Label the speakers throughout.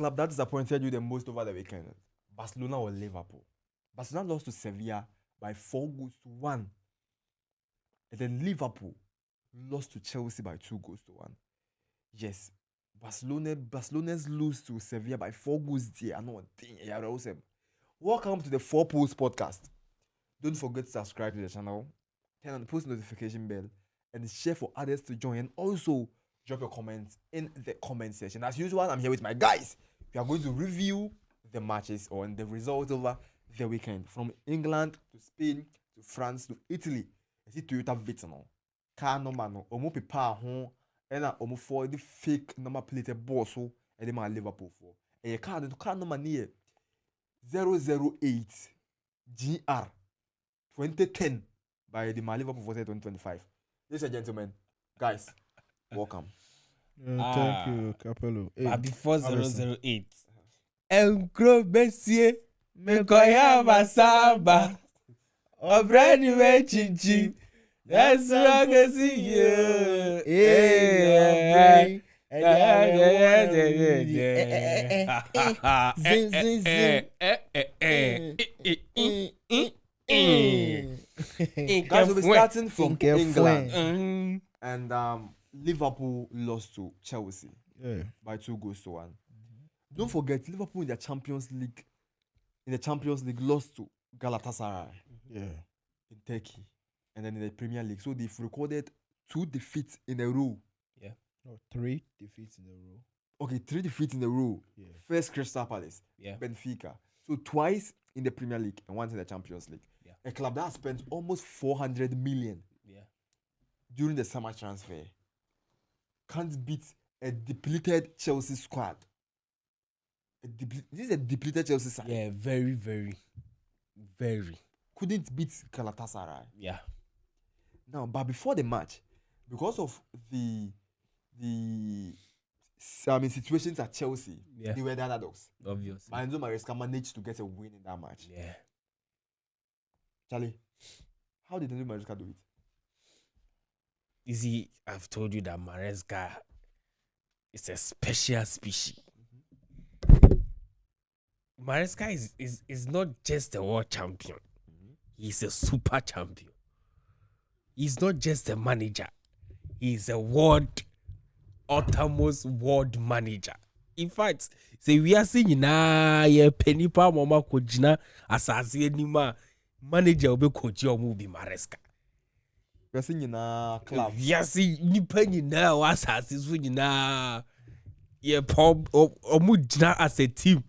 Speaker 1: club that disappointed you the most over the weekend? Barcelona or Liverpool? Barcelona lost to Sevilla by 4-1. And then Liverpool lost to Chelsea by 2-1. Yes, Barcelona's lose to Sevilla by 4 goals there. I know one thing. Welcome to the 4 Posts podcast. Don't forget to subscribe to the channel, turn on the post notification bell, and share for others to join. And also, drop your comments in the comment section. As usual, I'm here with my guys. We are going to review the matches or the results over the weekend. From England to Spain to France to Italy. I see Toyota Vitz now. Car number no. Omo pepa home. And omo for the fake number plate boss so and my Liverpool for. And car number near 008 GR 2010 by the Liverpool for 2025. Ladies and gentlemen, guys, welcome.
Speaker 2: Thank you, Capello.
Speaker 3: But before 008, Encro Bessie, Mekoya Masaba, a brand new chichi. That's what I can see you.
Speaker 1: Guys, we'll be starting from England. And Liverpool lost to Chelsea by 2-1. Don't forget, Liverpool in the Champions League lost to Galatasaray in Turkey. And then in the Premier League. So they've recorded 2 defeats in a row.
Speaker 2: Yeah. No, 3 defeats in a row.
Speaker 1: Okay, 3 defeats in a row.
Speaker 2: Yeah.
Speaker 1: First Crystal Palace, Benfica. So twice in the Premier League and once in the Champions League.
Speaker 3: Yeah.
Speaker 1: A club that spent almost 400 million during the summer transfer. Can't beat a depleted Chelsea squad. This is a depleted Chelsea side.
Speaker 3: Yeah, very, very, very.
Speaker 1: Couldn't beat Galatasaray.
Speaker 3: Yeah.
Speaker 1: Now, but before the match, because of the situations at Chelsea, they were the underdogs.
Speaker 3: Obviously.
Speaker 1: But Enzo Maresca managed to get a win in that match.
Speaker 3: Yeah.
Speaker 1: Charlie, how did Enzo Maresca do it?
Speaker 3: You see, I've told you that Maresca is a special species. Maresca is not just a world champion. He's a super champion. He's not just a manager. He's a uttermost world manager. In fact, say we are seeing na penny pa mama kojina asase anima manager obe koji omu bi Maresca.
Speaker 1: We are seeing na club.
Speaker 3: We are seeing nipa nyina asase so nyina ye pop omu jina as a team.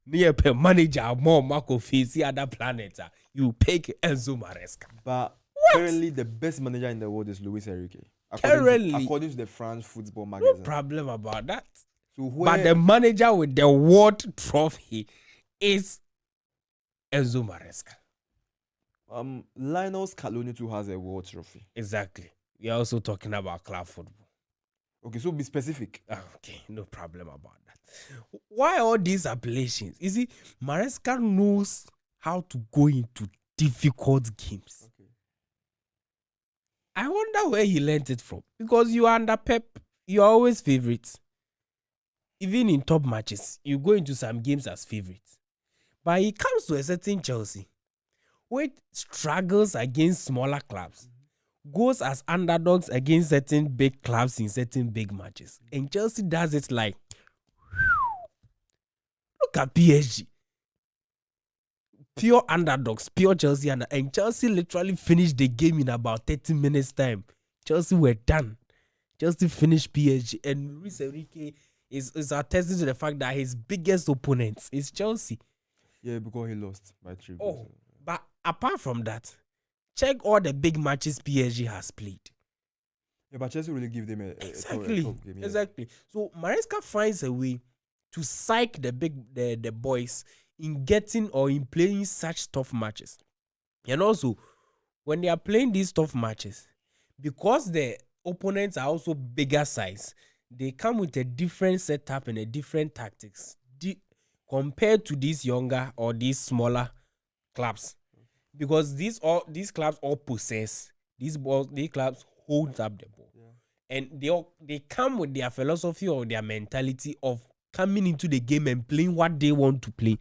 Speaker 3: Near per manager more Marco face other planets. You pick Enzo Maresca.
Speaker 1: But currently the best manager in the world is Luis Enrique. According to the France football magazine.
Speaker 3: No problem about that.
Speaker 1: So
Speaker 3: but the manager with the world trophy is Enzo Maresca.
Speaker 1: Lionel Scaloni too has a world trophy.
Speaker 3: Exactly. We are also talking about club football.
Speaker 1: Okay, so be specific.
Speaker 3: Okay, no problem about that. Why all these appellations? You see, Maresca knows how to go into difficult games. Okay. I wonder where he learned it from. Because you are under Pep, you are always favorites. Even in top matches, you go into some games as favorites. But he comes to a certain Chelsea, which struggles against smaller clubs, goes as underdogs against certain big clubs in certain big matches. And Chelsea does it like, look at PSG. Pure underdogs, pure Chelsea. And Chelsea literally finished the game in about 30 minutes time. Chelsea were done. Chelsea finished PSG. And Luis Enrique is attesting to the fact that his biggest opponent is Chelsea.
Speaker 1: Yeah, because he lost by 3 goals.
Speaker 3: Oh, but apart from that, check all the big matches PSG has played.
Speaker 1: Yeah, but Chelsea really give them a top game. Yeah.
Speaker 3: Exactly. So Maresca finds a way to psych the boys in getting or in playing such tough matches. And also, when they are playing these tough matches, because the opponents are also bigger size, they come with a different setup and a different tactics compared to these younger or these smaller clubs. Because these clubs all possess, these clubs hold up the ball. Yeah. And they come with their philosophy or their mentality of coming into the game and playing what they want to play.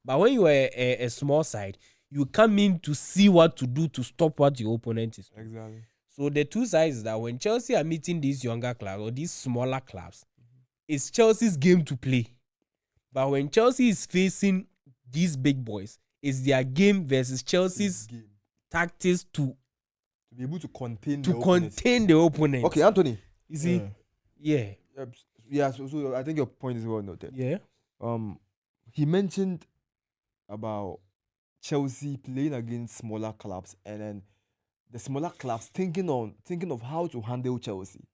Speaker 3: But when you are a small side, you come in to see what to do to stop what your opponent is doing.
Speaker 1: Exactly.
Speaker 3: So the two sides is that when Chelsea are meeting these younger clubs or these smaller clubs, it's Chelsea's game to play. But when Chelsea is facing these big boys, it's their game versus Chelsea's
Speaker 1: Game.
Speaker 3: tactics to
Speaker 1: be able to contain
Speaker 3: the opponent.
Speaker 1: Okay, Anthony.
Speaker 3: You see? Yeah.
Speaker 1: Yeah. So I think your point is well noted.
Speaker 3: Yeah.
Speaker 1: He mentioned about Chelsea playing against smaller clubs, and then the smaller clubs thinking of how to handle Chelsea.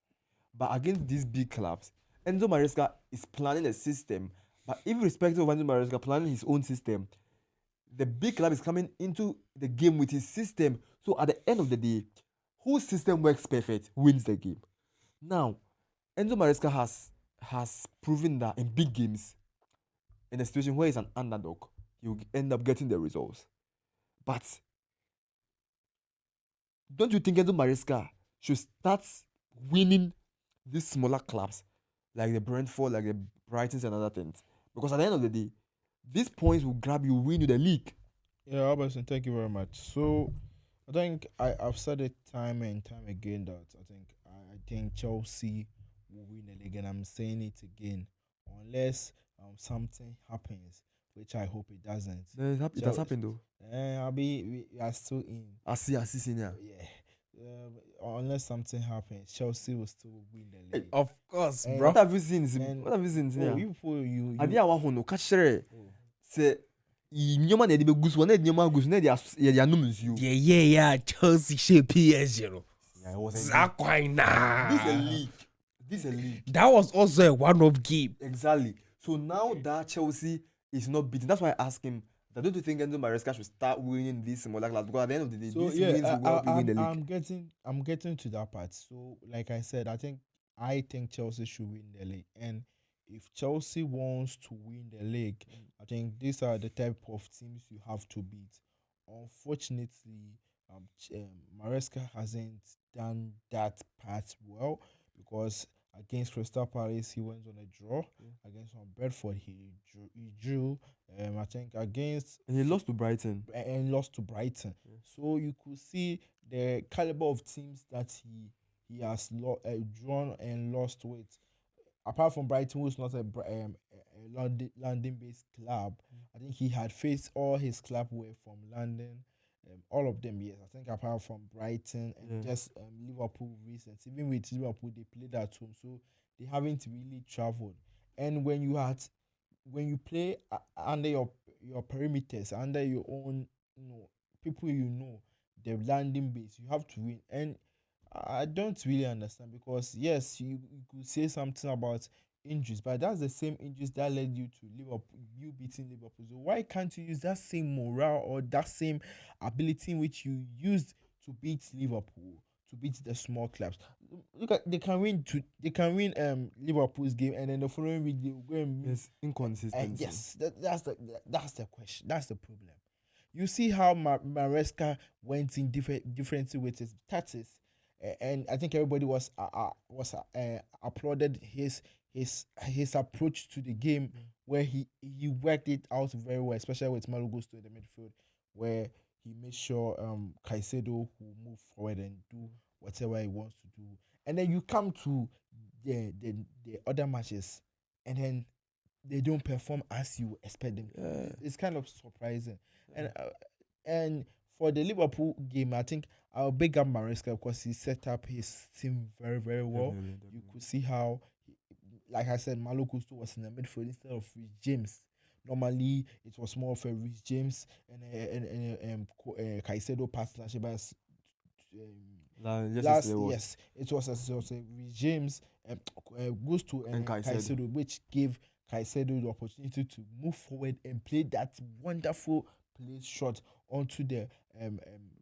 Speaker 1: But against these big clubs, Enzo Maresca is planning a system. But irrespective of Enzo Maresca planning his own system, the big club is coming into the game with his system. So at the end of the day, whose system works perfect wins the game. Now, Enzo Maresca has proven that in big games, in a situation where he's an underdog, he will end up getting the results. But don't you think Enzo Maresca should start winning these smaller clubs like the Brentford, like the Brightons and other things? Because at the end of the day, these points will grab you, win you the league.
Speaker 2: Yeah, Albertson, thank you very much. So I think I've said it time and time again that I think Chelsea will win the league, and I'm saying it again unless something happens, which I hope it doesn't.
Speaker 1: It has happened though.
Speaker 2: We are still in.
Speaker 1: I see senior.
Speaker 2: Yeah. Unless something happens, Chelsea will still win the league.
Speaker 3: Of course,
Speaker 2: And-
Speaker 3: bro.
Speaker 1: What have you seen? What have you seen?
Speaker 2: Oh, you
Speaker 1: Adi awa hono kachere
Speaker 2: oh.
Speaker 1: se nyoma na edi begusu na edi nyoma gusu na edi anum nsuo.
Speaker 3: Yeah. Chelsea shape PSG. No.
Speaker 1: Yeah, it was a league.
Speaker 3: Zakwaina.
Speaker 1: This is a league.
Speaker 3: That was also a one-off game.
Speaker 1: Exactly. So now that Chelsea is not beaten, that's why I asked him that don't you think Enzo Maresca should start winning these smaller clubs? Because at the end of the day,
Speaker 2: So
Speaker 1: these wins will help you win the league.
Speaker 2: I'm getting to that part. So like I said, I think Chelsea should win the league, and if Chelsea wants to win the league, I think these are the type of teams you have to beat. Unfortunately, Maresca hasn't done that part well, because against Crystal Palace he went on a draw. Against Bedford he drew. I think against
Speaker 1: And he lost to Brighton.
Speaker 2: and lost to Brighton. So you could see the caliber of teams that he has drawn and lost with. Apart from Brighton, who's not a London-based club, I think he had faced all his club were from London. All of them, yes. I think apart from Brighton and just Liverpool recent. Even with Liverpool, they played at home, so they haven't really traveled. And when you play under your perimeters, under your own, people the landing base, you have to win. And I don't really understand, because yes, you could say something about injuries, but that's the same injuries that led you to Liverpool, you beating Liverpool. So why can't you use that same morale or that same ability in which you used to beat Liverpool, to beat the small clubs? Look at they can win Liverpool's game, and then the following week they will go and
Speaker 1: Yes, inconsistency.
Speaker 2: yes, that's the question. That's the problem. You see how Maresca went in different with his tactics, and I think everybody was applauded his approach to the game, where he worked it out very well, especially with Malo Gusto in the midfield, where he made sure Caicedo will move forward and do whatever he wants to do. And then you come to the other matches, and then they don't perform as you expect them. It's kind of surprising. And for the Liverpool game, I think I'll big up Maresca, because he set up his team very, very well.
Speaker 1: Definitely.
Speaker 2: You could see how, like I said, Malo Gusto was in the midfield instead of Rhys James. Normally, it was more of a Rhys James and Caicedo pass last year. Yes, it was a Rhys James, Gusto and Caicedo, which gave Caicedo the opportunity to move forward and play that wonderful play shot onto the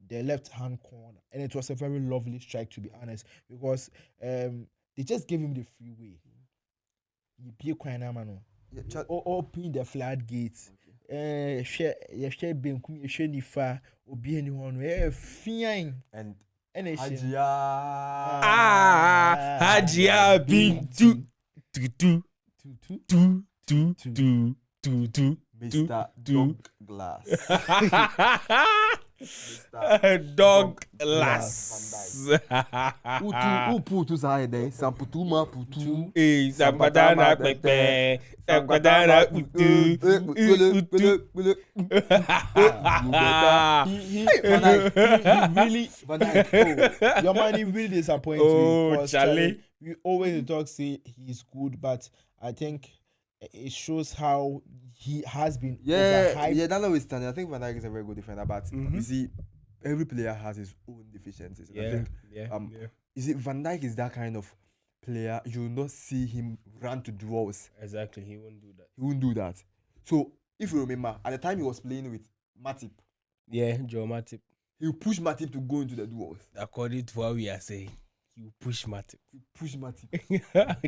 Speaker 2: left hand corner, and it was a very lovely strike, to be honest, because they just gave him the freeway. Open the floodgates. Share benkum, share nifa, obi any one. Fine.
Speaker 1: And
Speaker 3: Hajia Bintu.
Speaker 1: Mr. Douglas.
Speaker 3: Douglas.
Speaker 1: Who put us high there? Samputuma putu.
Speaker 3: Sampadana pepe. Sampadana utu.
Speaker 2: He really, your man, he really disappointed me. Because
Speaker 3: Charlie.
Speaker 2: We always talk, say he's good, but I think it shows how he has been overhyped.
Speaker 1: Yeah, that's always standing. I think Van Dijk is a very good defender, but you see, every player has his own deficiencies. I think, you see, Van Dijk is that kind of player. You will not see him run to duels.
Speaker 3: Exactly, he won't do that.
Speaker 1: He won't do that. So, if you remember, at the time he was playing with Matip,
Speaker 3: Yeah, Joe Matip.
Speaker 1: he would push Matip to go into the duels.
Speaker 3: According to what we are saying, you push Matip.
Speaker 1: Push Matip.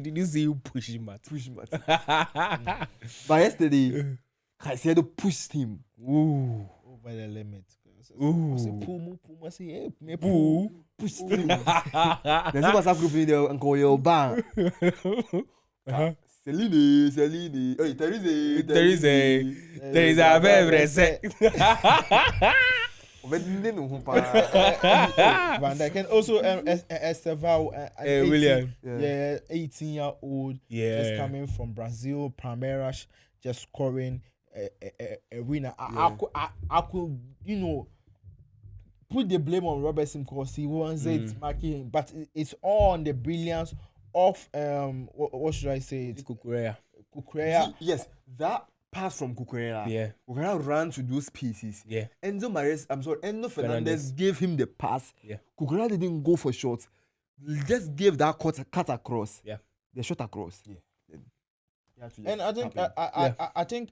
Speaker 3: Did you say you push Matip?
Speaker 1: Push Matip. But yesterday, Caicedo pushed him.
Speaker 3: Ooh.
Speaker 2: Over the limit.
Speaker 3: Ooh.
Speaker 2: I say, Pumu, I say, hey, me
Speaker 3: Ooh.
Speaker 1: Pushed him. There's no group in there and call your bang. Celine. Hey,
Speaker 3: There is a very set.
Speaker 2: Van Dijk, and also Estevao,
Speaker 3: William.
Speaker 2: 18-year-old, just coming from Brazil, Palmeiras, just scoring a winner. I could, put the blame on Robertson because he wants it marking him, but it's all on the brilliance of what should I say?
Speaker 3: Kukurea.
Speaker 1: Yes, that pass from Cucurella.
Speaker 3: Yeah.
Speaker 1: Cucurella ran to those pieces.
Speaker 3: Yeah.
Speaker 1: Enzo Fernandez gave him the pass.
Speaker 3: Yeah.
Speaker 1: Cucurella didn't go for shots. Just gave that cut across.
Speaker 3: Yeah.
Speaker 1: The shot across.
Speaker 2: Yeah.
Speaker 1: And
Speaker 2: I think I think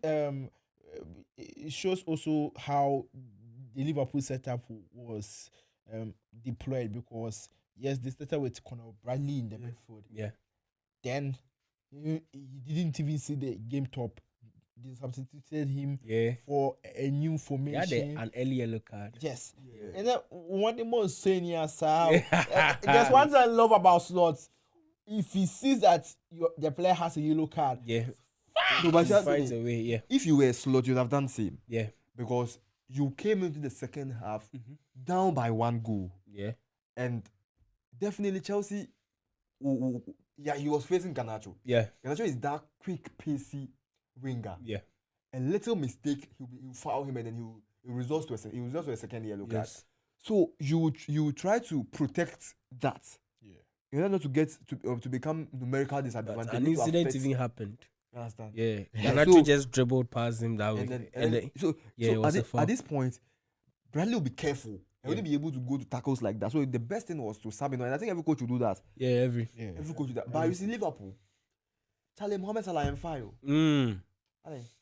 Speaker 2: it shows also how the Liverpool setup was deployed, because yes, they started with Conor Bradley in the midfield.
Speaker 3: Yeah.
Speaker 2: Then he didn't even see the game top. They substituted him for a new formation.
Speaker 3: Yeah, an early yellow card.
Speaker 2: Yes. Yeah. And then one thing more saying here, there's one thing I love about Slots. If he sees that the player has a yellow card,
Speaker 3: he
Speaker 1: finds
Speaker 3: a way. Yeah.
Speaker 1: If you were a Slot, you'd have done the same.
Speaker 3: Yeah.
Speaker 1: Because you came into the second half down by 1 goal.
Speaker 3: Yeah.
Speaker 1: And definitely Chelsea, he was facing Garnacho.
Speaker 3: Yeah.
Speaker 1: Garnacho is that quick, pacey winger.
Speaker 3: Yeah.
Speaker 1: A little mistake, he'll foul him and then he'll resort to a second yellow card.
Speaker 3: Yes.
Speaker 1: So you try to protect that. Yeah. In order not to get to become numerical disadvantage.
Speaker 3: An incident even happened.
Speaker 1: You understand?
Speaker 3: Yeah. Garnacho just dribbled past him that way.
Speaker 1: At this point, Bradley will be careful. He wouldn't be able to go to tackles like that. So the best thing was to sub him, and I think every coach will do that.
Speaker 3: Yeah, every
Speaker 1: coach will do that. But you see Liverpool, Charlie Mohamed Salah and file.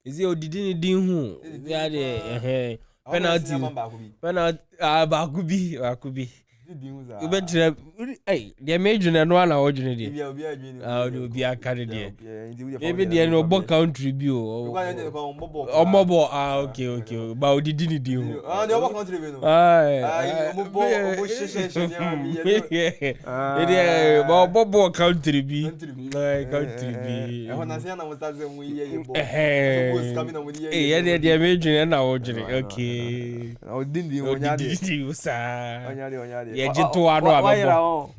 Speaker 3: Is he Odidini Dinhu? Yeah, penalty. Bakubi. Hey, the major and one hour journey. Be a candidate. Maybe the no country view or mobile. Okay. But Odidini Dinhu. Bobo country be. Hey, the major and our journey. Okay. Yejitu aro abebo.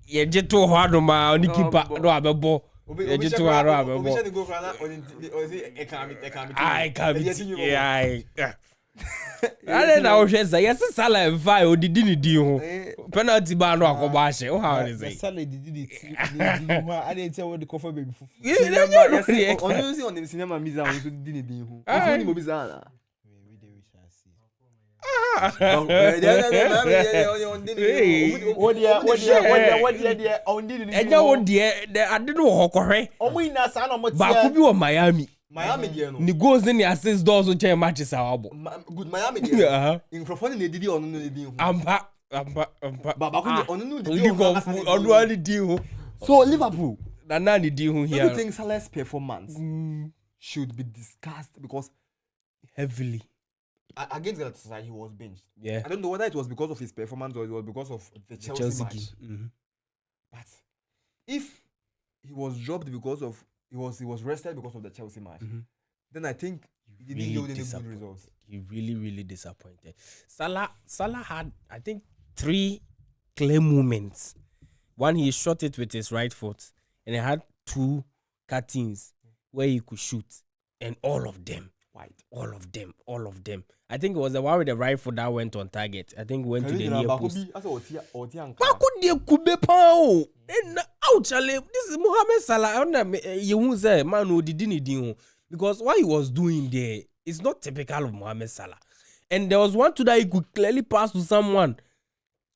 Speaker 3: Yejitu hwado ma oni keeper do abebo. Yejitu aro abebo. Ai kamiti. Ai. Ale na o hweza yes Salah enfa odidi ni di ho. Penalty ba no akoba ahye. O how is it?
Speaker 2: Salah didi di ho. I didn't tell what the cover baby fufu.
Speaker 1: Yes, on you on cinema miza on so didi ni ho. O ni mo biza na.
Speaker 2: What
Speaker 3: Miami.
Speaker 1: Miami there no.
Speaker 3: Ni goals in the assist doors on chain matches awabo.
Speaker 1: Good Miami there. In Crawford ne didi onu no didi ho.
Speaker 3: Amba.
Speaker 1: Baba onu no didi
Speaker 3: ho.
Speaker 1: So Liverpool,
Speaker 3: na ni di ho here.
Speaker 1: Do you think Salah's performance should be discussed because
Speaker 3: heavily
Speaker 1: against Galatasaray he was benched?
Speaker 3: Yeah.
Speaker 1: I don't know whether it was because of his performance or it was because of the Chelsea match. But if he was dropped because of he was rested because of the Chelsea match.
Speaker 3: Mhm.
Speaker 1: Then I think he didn't
Speaker 3: Really
Speaker 1: yield any good
Speaker 3: disappointed.
Speaker 1: results.
Speaker 3: He really disappointed. Salah had, I think, 3 clear moments. One, he shot it with his right foot, and he had 2 cuttings where he could shoot, and all of them. All of them. I think it was the one with the right foot that went on target. I think went to the near post. Baku de kube pao. And ouch, this is Mohamed Salah. You say man who didn't do because what he was doing there is not typical of Mohamed Salah. And there was one to that he could clearly pass to someone.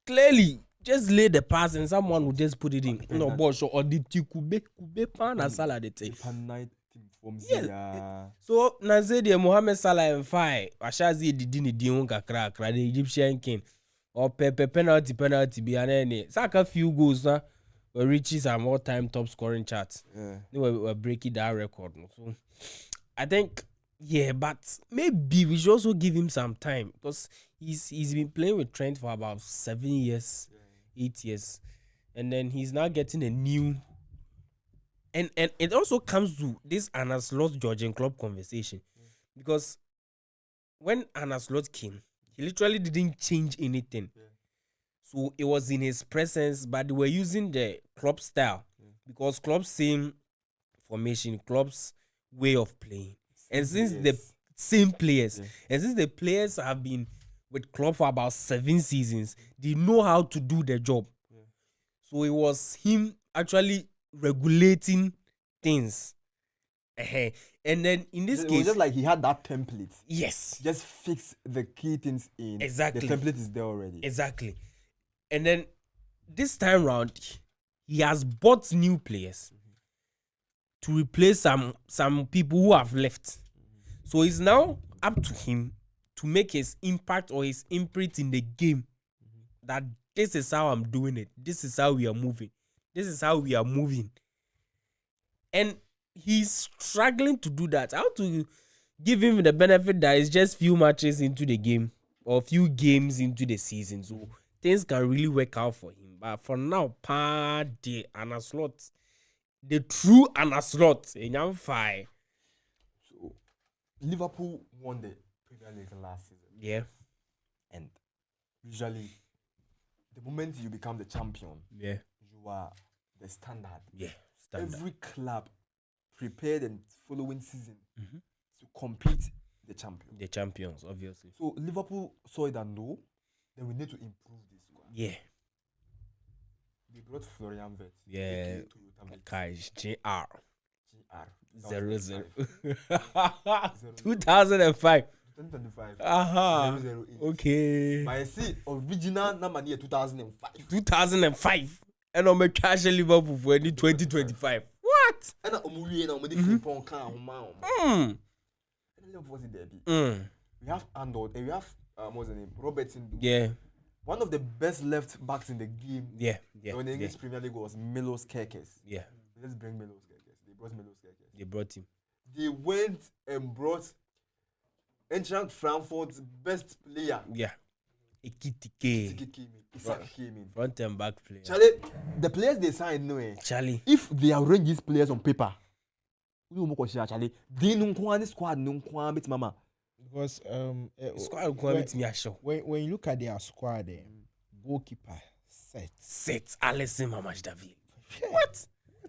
Speaker 3: Clearly, just lay the pass and someone would just put it in. No, boss or the kube pan and Salah the thing. Yes. So Nazedi Mohamed Salah and Fai Ashazi didn't do kakra the Egyptian king or penalty be an any Saka few goals now reaches some more time top scoring charts. They were breaking that record. So I think but maybe we should also give him some time because he's been playing with Trent for about 7 years, 8 years, and then he's now getting a new. And it also comes to this Arne Slot Georgian Club conversation because when Arne Slot came, he literally didn't change anything. So it was in his presence, but they were using the club style because club's same formation, club's way of playing. And since the same players, and since the players have been with club for about 7 seasons, they know how to do the job. So it was him actually regulating things. And then in this case,
Speaker 1: it was just like he had that template.
Speaker 3: Yes.
Speaker 1: Just fix the key things in.
Speaker 3: Exactly.
Speaker 1: The template is there already.
Speaker 3: Exactly. And then this time round, he has bought new players to replace some people who have left. So it's now up to him to make his impact or his imprint in the game. That this is how I'm doing it. This is how we are moving. This is how we are moving. And he's struggling to do that. How to give him the benefit that it's just few matches into the game or few games into the season. So things can really work out for him. But for now, the Arne Slot, the true Arne Slot, fine.
Speaker 1: So Liverpool won the Premier League last season.
Speaker 3: Yeah.
Speaker 1: And usually the moment you become the champion, you are the standard.
Speaker 3: Yeah. Standard.
Speaker 1: Every club prepared and following season to compete the champion.
Speaker 3: The champions, obviously.
Speaker 1: So Liverpool saw it and no, then we need to improve this one.
Speaker 3: Yeah.
Speaker 1: They brought Florian Wirtz.
Speaker 3: Yeah. Kai JR. 00.
Speaker 1: 2005.
Speaker 3: 2005. Okay.
Speaker 1: But I see original number near 2005.
Speaker 3: 2005. And I'm a cash Liverpool for any 2025. What?
Speaker 1: And we have Arnold and we have what's the name? Robertson.
Speaker 3: Yeah.
Speaker 1: One of the best left backs in the game.
Speaker 3: Yeah.
Speaker 1: When the English Premier League was Milos Kerkez.
Speaker 3: Yeah.
Speaker 1: Let's bring Milos Kerkez. They brought Milos Kerkez.
Speaker 3: They brought him.
Speaker 1: They went and brought Eintracht Frankfurt's best player.
Speaker 3: Yeah. Ekitike.
Speaker 1: Isaac came in.
Speaker 3: Front and back player.
Speaker 1: Charlie, the players they signed, no way.
Speaker 3: Charlie.
Speaker 1: If they arrange these players on paper, we will Charlie. They no squad no bit mama.
Speaker 2: Because
Speaker 3: when
Speaker 2: you look at their squad, goalkeeper set
Speaker 3: Alisson Mamajdavi.
Speaker 2: What?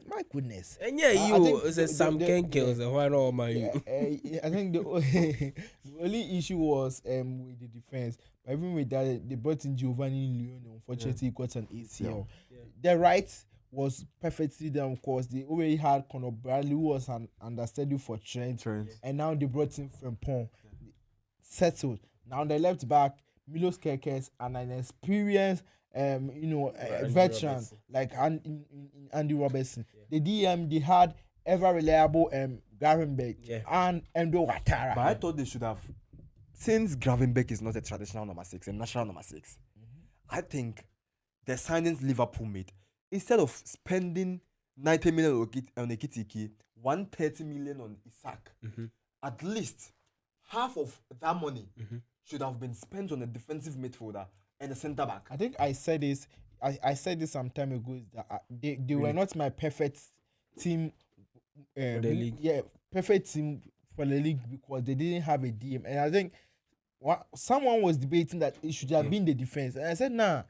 Speaker 2: My goodness.
Speaker 3: And it's a Sam Kenke was a one all my.
Speaker 2: I think the only issue was with the defense. But even with that, they brought in Giovanni Leone. Unfortunately, he got an ACL. The right was perfectly done, of course. They already had Conor Bradley, who was an understudy for Trent. And now they brought in Frimpong. Settled. Now the left back, Milos Kerkez, and an experienced veteran Robertson. Like Andy Robertson. The DM, they had ever reliable Gravenberch and Endo Ouattara.
Speaker 1: But I thought they should have, since Gravenberch is not a traditional number 6, a national number 6, I think the signings Liverpool made, instead of spending 90 million on Ekitike, 130 million on Isaac, at least half of that money should have been spent on a defensive midfielder and a centre back.
Speaker 2: I think I said this. I said this some time ago. Is that they were not my perfect team
Speaker 3: For the league.
Speaker 2: Yeah, perfect team for the league because they didn't have a DM. And I think someone was debating that it should have been the defense. And I said, nah,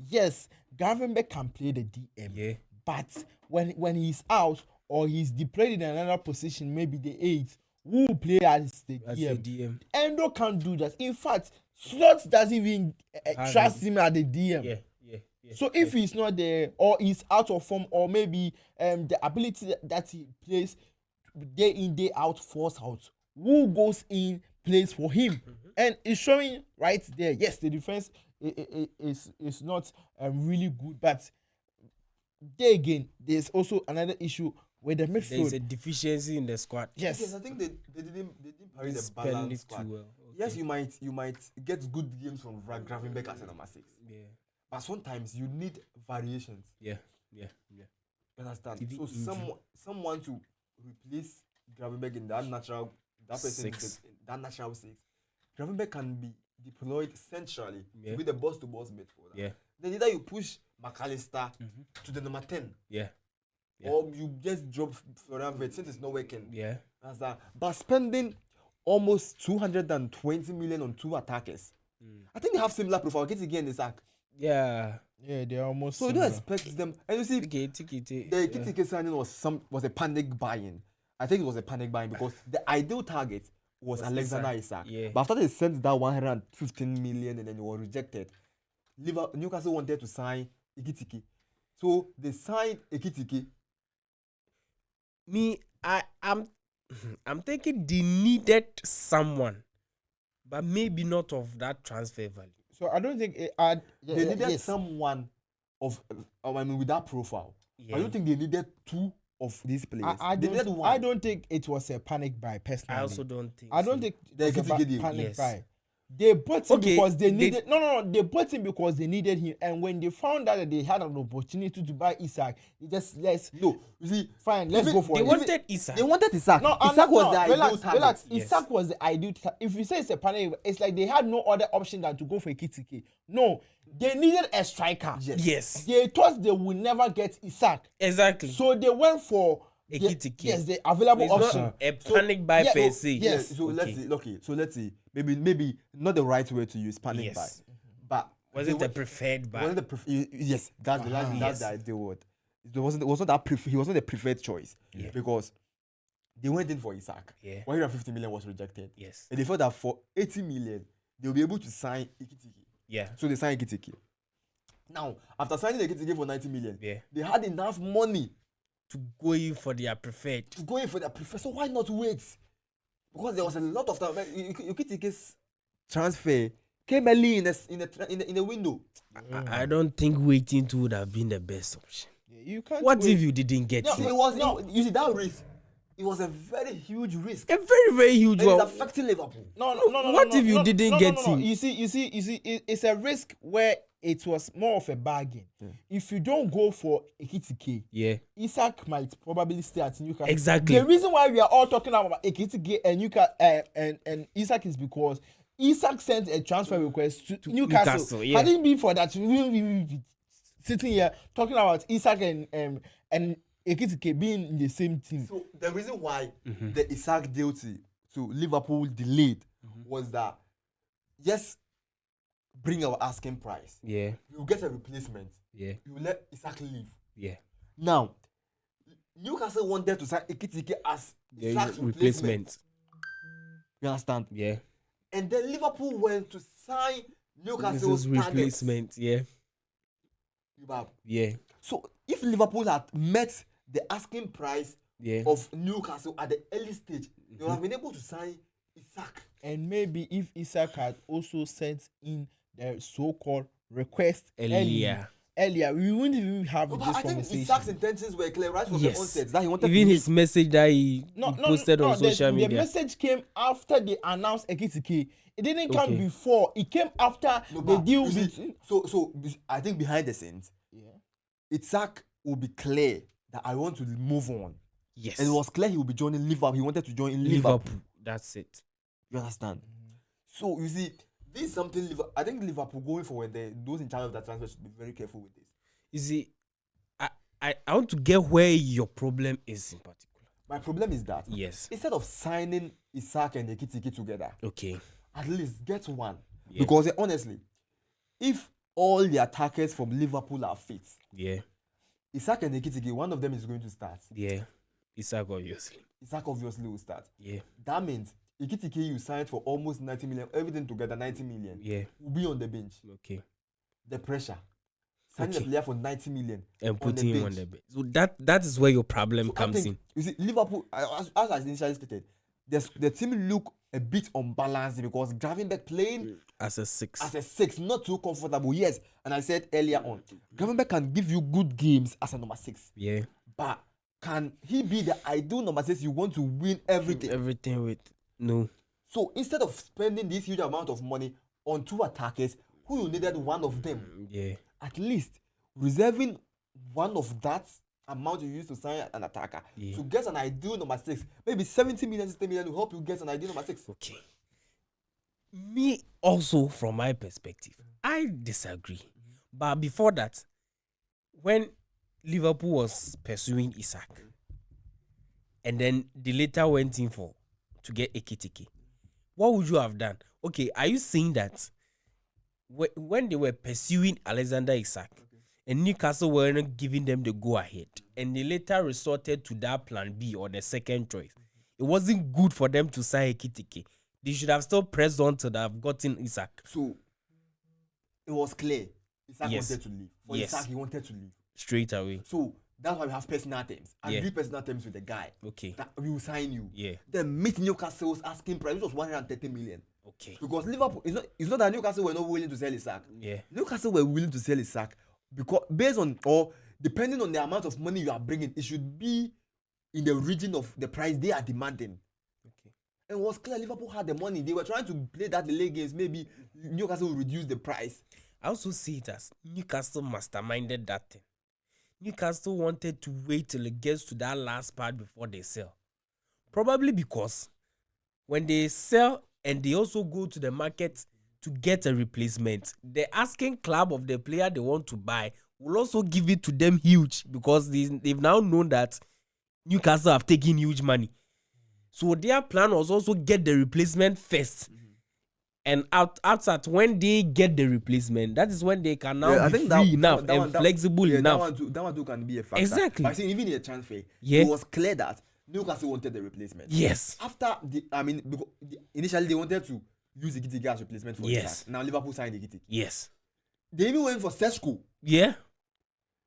Speaker 2: yes, Gravenberch can play the DM.
Speaker 3: Yeah.
Speaker 2: But when he's out or he's deployed in another position, maybe the 8, who will play as the DM? Endo can't do that. In fact, Slot doesn't even trust him at the DM.
Speaker 3: Yeah.
Speaker 2: So if he's not there or he's out of form or maybe the ability that he plays day in, day out, force out, who goes in, plays for him. And it's showing right there. Yes, the defense is not really good, but there again, there's also another issue with the midfield.
Speaker 3: There's a deficiency in the squad.
Speaker 1: Yes, I think they didn't parry the balance squad.
Speaker 3: Too well.
Speaker 1: Yes, you might get good games from Gravenberch as a number 6.
Speaker 3: Yeah.
Speaker 1: But sometimes you need variations.
Speaker 3: Yeah.
Speaker 1: You understand? So someone to replace Gravenberch in that natural that natural 6. Gravenberch can be deployed centrally to be the boss-to-boss midfielder.
Speaker 3: Yeah.
Speaker 1: Then either you push McAllister to the number 10.
Speaker 3: Yeah.
Speaker 1: Or you just drop Florian Wirtz since it's not working.
Speaker 3: Yeah.
Speaker 1: Understand? But spending almost 220 million on 2 attackers. I think they have similar profile. Get again the sack.
Speaker 3: Yeah,
Speaker 2: they're almost.
Speaker 1: So you don't expect them. And you see, the Ekitike signing was a panic buying. I think it was a panic buying because the ideal target was Alexander Isak.
Speaker 3: Yeah.
Speaker 1: But after they sent that 115 million and then it was rejected, Newcastle wanted to sign Ekitike. So they signed Ekitike.
Speaker 3: I'm thinking they needed someone, but maybe not of that transfer value.
Speaker 2: So I don't think
Speaker 1: they needed someone with that profile. Yeah. I don't think they needed 2 of these players.
Speaker 2: I don't think it was a panic buy personally.
Speaker 3: I also don't think.
Speaker 2: I don't think it was a panic buy. They bought him because they needed. They bought him because they needed him, and when they found out that they had an opportunity to buy Isak, they just let's go for it.
Speaker 3: They wanted Isak.
Speaker 1: They wanted Isak. Isak was the ideal target.
Speaker 2: Isak was the ideal target. If you say it's a panic, it's like they had no other option than to go for Ekitike. No, they needed a striker.
Speaker 3: Yes.
Speaker 2: They thought they would never get Isak.
Speaker 3: Exactly.
Speaker 2: So they went for
Speaker 3: Ekitike.
Speaker 2: Yes, the available option.
Speaker 3: Not a panic buy per se.
Speaker 2: Yes.
Speaker 1: So let's see. Okay. So let's see. Maybe not the right way to use panic buy, but
Speaker 3: was it the preferred buy?
Speaker 1: Yes, that's the ideal word. He was not the preferred choice because they went in for Isak. 150 million was rejected.
Speaker 3: Yes,
Speaker 1: and they felt that for 80 million they'll be able to sign Ekitike.
Speaker 3: Yeah,
Speaker 1: so they signed Ekitike. Now after signing Ekitike for 90 million, they had enough money
Speaker 3: to go in for their preferred.
Speaker 1: So why not wait? Because there was a lot of time. Ekitike's transfer came early in the window.
Speaker 3: I don't think waiting to would have been the best option.
Speaker 2: You can't.
Speaker 3: What if you didn't get him?
Speaker 1: You see that risk. It was a very huge risk.
Speaker 3: A very, very huge one.
Speaker 1: It's affecting Liverpool.
Speaker 2: No.
Speaker 3: What if you didn't get him?
Speaker 2: You see, it's a risk where it was more of a bargain. If you don't go for Ekitike, Isak might probably stay at Newcastle.
Speaker 3: Exactly.
Speaker 2: The reason why we are all talking about Ekitike and Newcastle and Isak is because Isak sent a transfer request to Newcastle. Had it been for that, we wouldn't be sitting here talking about Isak and Ekitike being in the same team.
Speaker 1: So the reason why the Isak deal to Liverpool delayed was that bring our asking price.
Speaker 3: Yeah.
Speaker 1: You get a replacement.
Speaker 3: Yeah.
Speaker 1: You let Isak leave.
Speaker 3: Yeah.
Speaker 1: Now, Newcastle wanted to sign Ekitike as Isak's replacement. You understand?
Speaker 3: Yeah.
Speaker 1: And then Liverpool went to sign Newcastle's
Speaker 3: replacement. Yeah.
Speaker 1: Yeah. So if Liverpool had met the asking price of Newcastle at the early stage, they would have been able to sign Isak.
Speaker 2: And maybe if Isak had also sent in the so-called request earlier, we wouldn't even have this conversation.
Speaker 1: I think Isak's intentions were clear right from the onset. That he wanted
Speaker 3: even his message that he posted on social media.
Speaker 2: The message came after they announced Ekitike. It didn't come before. It came after the deal.
Speaker 1: So I think behind the scenes, Isak will be clear that I want to move on.
Speaker 3: Yes.
Speaker 1: And it was clear he will be joining Liverpool. He wanted to join Liverpool.
Speaker 3: That's it.
Speaker 1: You understand? So you see, this is something I think Liverpool going forward, those in charge of that transfer should be very careful with this.
Speaker 3: You see, I want to get where your problem is in particular.
Speaker 1: My problem is that
Speaker 3: Yes.
Speaker 1: instead of signing Isaac and Ekitike together,
Speaker 3: Okay.
Speaker 1: at least get one.
Speaker 3: Yeah.
Speaker 1: Because honestly, if all the attackers from Liverpool are fit,
Speaker 3: Yeah.
Speaker 1: Isaac and Ekitike, one of them is going to start.
Speaker 3: Yeah. Isaac, obviously.
Speaker 1: Isaac obviously will start.
Speaker 3: Yeah.
Speaker 1: That means Ekitike you signed for almost 90 million, everything together 90 million.
Speaker 3: Yeah.
Speaker 1: Will be on the bench.
Speaker 3: Okay.
Speaker 1: The pressure. Signing
Speaker 3: Okay.
Speaker 1: a player for 90 million
Speaker 3: And putting him on the bench. So that is where your problem
Speaker 1: So I
Speaker 3: comes
Speaker 1: think,
Speaker 3: in.
Speaker 1: You see, Liverpool, as I initially stated, the team look a bit unbalanced because Gravenberch playing
Speaker 3: As a 6.
Speaker 1: as a 6, not too comfortable. Yes, and I said earlier on, Gravenberch can give you good games as a number 6.
Speaker 3: Yeah.
Speaker 1: But can he be the ideal number 6 you want to win everything?
Speaker 3: Everything with no.
Speaker 1: So instead of spending this huge amount of money on 2 attackers, who you needed one of them,
Speaker 3: Yeah.
Speaker 1: at least reserving one of that amount you used to sign an attacker to get an ideal number 6, maybe 70 million, 60 million will help you get an ideal number 6.
Speaker 3: Okay. Me also, from my perspective, I disagree. But before that, when Liverpool was pursuing Isaac, and then the later went in for to get Ekitike, what would you have done? Okay, are you saying that when they were pursuing Alexander Isaac, and Newcastle were not giving them the go ahead, and they later resorted to that plan B or the second choice, it wasn't good for them to sign Ekitike? They should have still pressed on to have gotten Isaac.
Speaker 1: So it was clear Isaac
Speaker 3: Yes.
Speaker 1: wanted to leave. For
Speaker 3: Yes.
Speaker 1: Isaac, he wanted to leave.
Speaker 3: Straight away.
Speaker 1: So that's why we have personal terms.
Speaker 3: Yeah.
Speaker 1: Agree personal terms with the guy.
Speaker 3: Okay.
Speaker 1: That we will sign you.
Speaker 3: Yeah.
Speaker 1: Then meet Newcastle's asking price, which was 130 million.
Speaker 3: Okay.
Speaker 1: Because Liverpool, it's not that Newcastle were not willing to sell Isaac.
Speaker 3: Yeah.
Speaker 1: Newcastle were willing to sell Isaac because based on or depending on the amount of money you are bringing, it should be in the region of the price they are demanding.
Speaker 3: Okay.
Speaker 1: And it was clear Liverpool had the money. They were trying to play that delay games. Maybe Newcastle will reduce the price.
Speaker 3: I also see it as Newcastle masterminded that thing. Newcastle wanted to wait till it gets to that last part before they sell. Probably because when they sell and they also go to the market to get a replacement, the asking club of the player they want to buy will also give it to them huge because they've now known that Newcastle have taken huge money. So their plan was also get the replacement first. And outside, when they get the replacement, that is when they can now be free enough and flexible enough.
Speaker 1: That one too can be a factor.
Speaker 3: Exactly.
Speaker 1: But I think even in a transfer,
Speaker 3: Yeah.
Speaker 1: it was clear that Newcastle wanted the replacement.
Speaker 3: Yes.
Speaker 1: After initially they wanted to use Ekitike as replacement for
Speaker 3: Yes.
Speaker 1: Isaac. Now Liverpool signed Ekitike.
Speaker 3: Yes.
Speaker 1: They even went for Sesko.
Speaker 3: Yeah.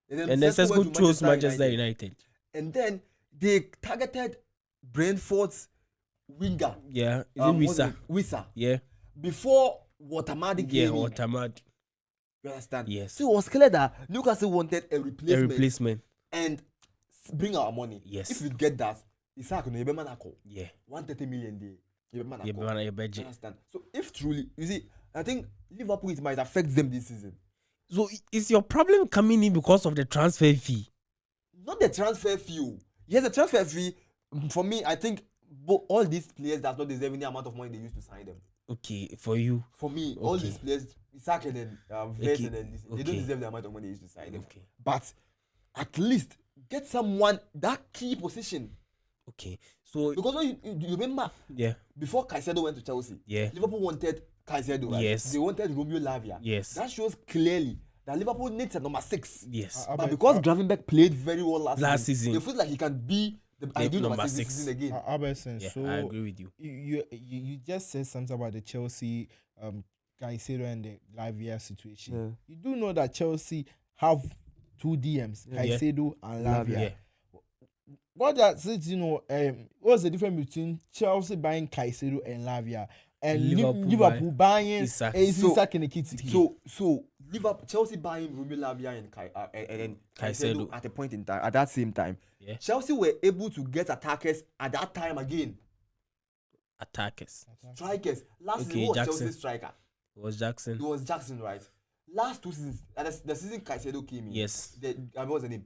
Speaker 1: And
Speaker 3: And then Sesko chose Manchester United.
Speaker 1: And then they targeted Brentford's winger.
Speaker 3: Yeah. Is
Speaker 1: what's
Speaker 3: it
Speaker 1: his
Speaker 3: Wissa?
Speaker 1: name? Wissa.
Speaker 3: Yeah.
Speaker 1: Before Watamadi
Speaker 3: Yeah.
Speaker 1: came in.
Speaker 3: Watamad.
Speaker 1: You understand?
Speaker 3: Yes.
Speaker 1: So it was clear that Newcastle wanted a
Speaker 3: A
Speaker 1: replacement,
Speaker 3: replacement.
Speaker 1: and bring our money.
Speaker 3: Yes.
Speaker 1: If we get that, Isaac no ebe manako.
Speaker 3: Yeah.
Speaker 1: 130 million day. Ebe manako.
Speaker 3: Yeah, but your
Speaker 1: You
Speaker 3: budget.
Speaker 1: understand? So if truly, you see, I think Liverpool it might affect them this season.
Speaker 3: So is your problem coming in because of the transfer fee?
Speaker 1: Not the transfer fee. Yes, the transfer fee. For me, I think all these players does not deserve any amount of money they used to sign them.
Speaker 3: Okay, for you.
Speaker 1: For me, all
Speaker 3: Okay.
Speaker 1: these players, Isaac and then Vest
Speaker 3: Okay.
Speaker 1: and then this, they
Speaker 3: Okay.
Speaker 1: don't deserve the amount of money they used to sign them.
Speaker 3: Okay.
Speaker 1: But at least get someone that key position.
Speaker 3: Okay. So
Speaker 1: Because when you remember
Speaker 3: yeah.
Speaker 1: before Caicedo went to Chelsea,
Speaker 3: Yeah.
Speaker 1: Liverpool wanted Caicedo, right?
Speaker 3: Yes.
Speaker 1: They wanted Romeo Lavia.
Speaker 3: Yes.
Speaker 1: That shows clearly that Liverpool needs a number 6.
Speaker 3: Yes.
Speaker 1: But because Gravenberch played very well last
Speaker 3: season.
Speaker 1: they feel like he can be the ideal number 6 this season again.
Speaker 2: Aberson,
Speaker 3: Yeah,
Speaker 2: so
Speaker 3: I agree with you.
Speaker 2: you just said something about the Chelsea Caicedo and the Lavia situation.
Speaker 1: Yeah.
Speaker 2: You do know that Chelsea have 2 DMs,
Speaker 3: Yeah.
Speaker 2: Caicedo and Lavia.
Speaker 3: Yeah.
Speaker 2: What that says, what's the difference between Chelsea buying Caicedo and Lavia and
Speaker 3: Liverpool
Speaker 2: Liverpool buying
Speaker 3: Isaac.
Speaker 2: Isaac and Ekitike?
Speaker 1: So Liverpool, Chelsea buying Romeo Lavia and then
Speaker 3: Caicedo.
Speaker 1: Caicedo at a point in time, at that same time.
Speaker 3: Yeah.
Speaker 1: Chelsea were able to get attackers at that time again.
Speaker 3: Attackers.
Speaker 1: Strikers. Last
Speaker 3: Okay,
Speaker 1: season, who was
Speaker 3: Jackson.
Speaker 1: Chelsea's striker?
Speaker 3: It was Jackson.
Speaker 1: It was Jackson, right? Last 2 seasons, the season Caicedo came in.
Speaker 3: Yes.
Speaker 1: What was the name?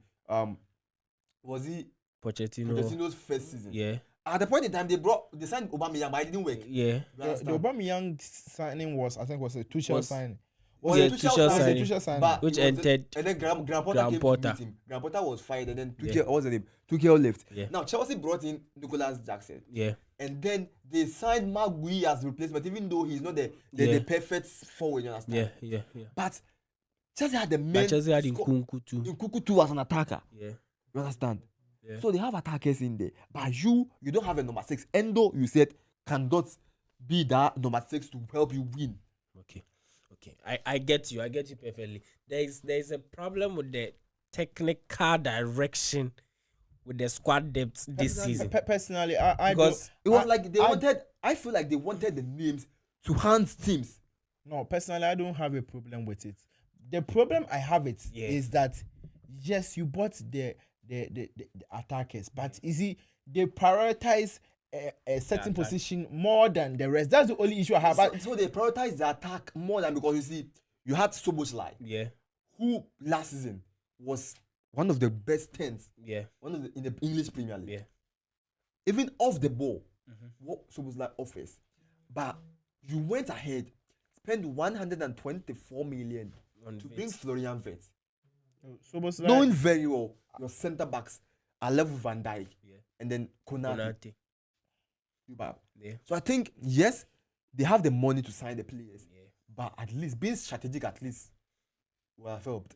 Speaker 1: Was he
Speaker 3: Pochettino.
Speaker 1: Pochettino's first season?
Speaker 3: Yeah.
Speaker 1: At the point in time, they signed Aubameyang, but it didn't work.
Speaker 3: Yeah.
Speaker 1: You
Speaker 2: The
Speaker 1: understand?
Speaker 2: Aubameyang signing was a Tuchel
Speaker 3: Was-
Speaker 2: signing.
Speaker 3: Yeah, Tuchel signing.
Speaker 2: Tuchel signing.
Speaker 1: But
Speaker 3: Which
Speaker 1: it was
Speaker 3: entered
Speaker 1: and then Graham Potter
Speaker 3: Graham
Speaker 1: came
Speaker 3: Potter.
Speaker 1: to meet him. Graham Potter was fired, and then
Speaker 3: Yeah.
Speaker 1: Tuchel, what was the name? Tuchel left.
Speaker 3: Yeah.
Speaker 1: Now Chelsea brought in Nicolas Jackson,
Speaker 3: Yeah.
Speaker 1: and then they signed Magui as replacement, even though he's not the perfect forward. You understand?
Speaker 3: Yeah.
Speaker 1: But Chelsea had the
Speaker 3: But
Speaker 1: main.
Speaker 3: Chelsea had
Speaker 1: sco-
Speaker 3: Nkunku too.
Speaker 1: Nkunku too as an attacker.
Speaker 3: Yeah.
Speaker 1: You understand?
Speaker 3: Yeah.
Speaker 1: So they have attackers in there, but you don't have a number 6. Endo, you said, cannot be that number 6 to help you win.
Speaker 3: Okay. I get you perfectly. There's a problem with the technical direction with the squad depth this season.
Speaker 2: Personally, I
Speaker 3: Because
Speaker 1: It was like they wanted. I feel like they wanted the names to hand teams.
Speaker 2: no, personally, I don't have a problem with it. The problem I have is that yes, you bought the attackers, but you see, they prioritize a certain position more than the rest. That's the only issue I have.
Speaker 1: So they prioritize the attack more than, because you see, you had Soboslai,
Speaker 3: yeah.
Speaker 1: who last season was one of the best 10s,
Speaker 3: Yeah.
Speaker 1: in the English Premier League.
Speaker 3: Yeah.
Speaker 1: Even off the ball, what Soboslai offers, but you went ahead, spent 124 million
Speaker 3: On
Speaker 1: to
Speaker 3: Vets.
Speaker 1: bring Florian Wirtz,
Speaker 2: Soboslai,
Speaker 1: knowing very well your centre backs are level Van Dijk,
Speaker 3: Yeah.
Speaker 1: and then Konate.
Speaker 3: Konate. Yeah.
Speaker 1: So I think yes, they have the money to sign the players,
Speaker 3: Yeah.
Speaker 1: but at least being strategic, at least will have helped.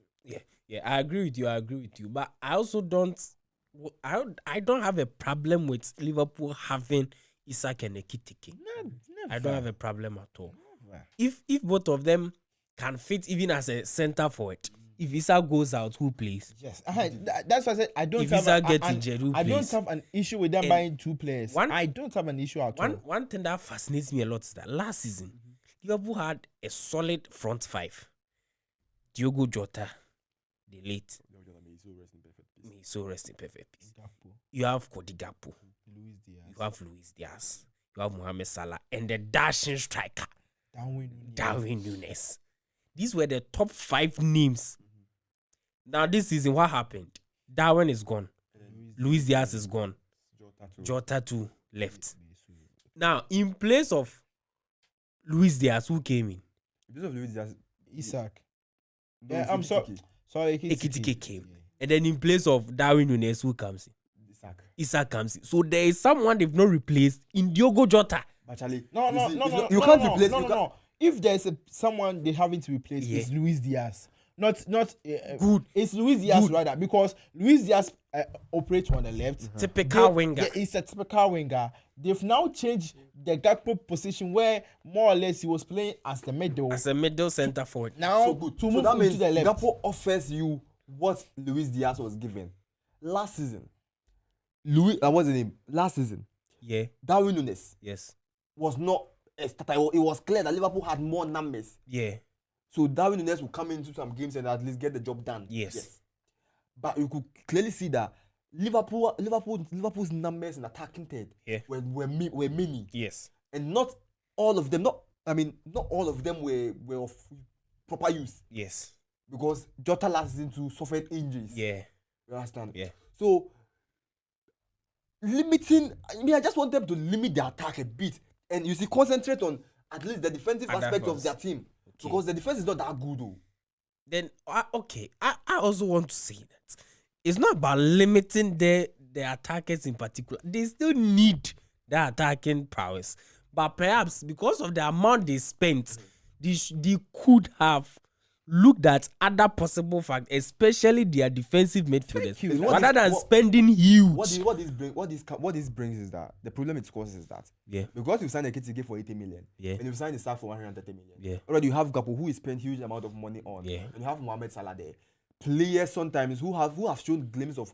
Speaker 3: Yeah, I agree with you. But I also don't. I don't have a problem with Liverpool having Isak and Ekitike. I don't have a problem at all.
Speaker 2: Never.
Speaker 3: If both of them can fit even as a center forward, if Isak goes out, who plays?
Speaker 2: Yes, that's why I said I don't
Speaker 3: If
Speaker 2: have.
Speaker 3: Isak gets injured, who
Speaker 2: I don't
Speaker 3: plays?
Speaker 2: have an issue with them
Speaker 3: And
Speaker 2: buying 2 players.
Speaker 3: one-
Speaker 2: I don't have an issue at all.
Speaker 3: One thing that fascinates me a lot is that last season, Liverpool had a solid front 5. Diogo Jota, the late, may so rest in perfect peace.
Speaker 2: Gakpo,
Speaker 3: You have Cody Gakpo,
Speaker 2: Luis Diaz,
Speaker 3: you have Luis Diaz, you have Mohamed Salah, and the dashing striker Darwin Núñez. These were the top 5 names. Now this season, what happened? Darwin is gone. Luis Diaz is gone. Jota too left. Now, in place of Luis Diaz, who came in?
Speaker 1: Because of Luis Diaz,
Speaker 2: Isak.
Speaker 1: no,
Speaker 2: Yeah,
Speaker 1: it's
Speaker 2: I'm
Speaker 1: Ekitike.
Speaker 2: sorry.
Speaker 3: Ekitike came. And then in place of Darwin Núñez, who comes in?
Speaker 1: Isak.
Speaker 3: Isak comes in. So there is someone they've not replaced in Diogo Jota.
Speaker 1: But Charlie,
Speaker 2: No.
Speaker 1: you can't replace.
Speaker 2: No. If there's someone they haven't replaced,
Speaker 3: Yeah.
Speaker 2: it's Luis Diaz. Not
Speaker 3: Good.
Speaker 2: It's Luis Diaz
Speaker 3: Good.
Speaker 2: rather, because Luis Diaz operates on the left.
Speaker 3: Typical winger.
Speaker 2: Yeah, he's a typical winger. They've now changed the Gakpo position where more or less he was playing as the middle.
Speaker 3: As a middle center forward.
Speaker 2: Now
Speaker 1: So good.
Speaker 2: to
Speaker 1: So
Speaker 2: move
Speaker 1: that
Speaker 2: into
Speaker 1: means
Speaker 2: the left.
Speaker 1: Gakpo offers you what Luis Diaz was given last season. What's the name? Last season,
Speaker 3: Yeah.
Speaker 1: Darwin Núñez
Speaker 3: Yes.
Speaker 1: was not a starter. It was clear that Liverpool had more numbers.
Speaker 3: Yeah.
Speaker 1: So Darwin Núñez will come into some games and at least get the job done.
Speaker 3: Yes.
Speaker 1: But you could clearly see that Liverpool's numbers in attacking third
Speaker 3: Yeah.
Speaker 1: were many,
Speaker 3: Yes.
Speaker 1: and not all of them. Not all of them were of proper use,
Speaker 3: Yes.
Speaker 1: because Jota last season too suffered injuries.
Speaker 3: Yeah.
Speaker 1: You understand?
Speaker 3: Yeah.
Speaker 1: So I just want them to limit their attack a bit, and you see, concentrate on at least the defensive
Speaker 3: Other
Speaker 1: aspect of
Speaker 3: ones.
Speaker 1: their team,
Speaker 3: Okay.
Speaker 1: because the defense is not that good though.
Speaker 3: Then okay, I also want to say that it's not about limiting the attackers in particular. They still need the attacking prowess, but perhaps because of the amount they spent, they could have looked at other possible facts, especially their defensive midfielders,
Speaker 1: you.
Speaker 3: rather than spending huge.
Speaker 1: What this brings is that the problem it causes is that
Speaker 3: Yeah.
Speaker 1: because you signed a Ekitike for 80 million,
Speaker 3: Yeah.
Speaker 1: and you signed the staff for 130 million.
Speaker 3: Yeah.
Speaker 1: Already you have Gakpo who is spent huge amount of money on,
Speaker 3: Yeah.
Speaker 1: and you have Mohamed Salah there. Players sometimes who have shown glimpses of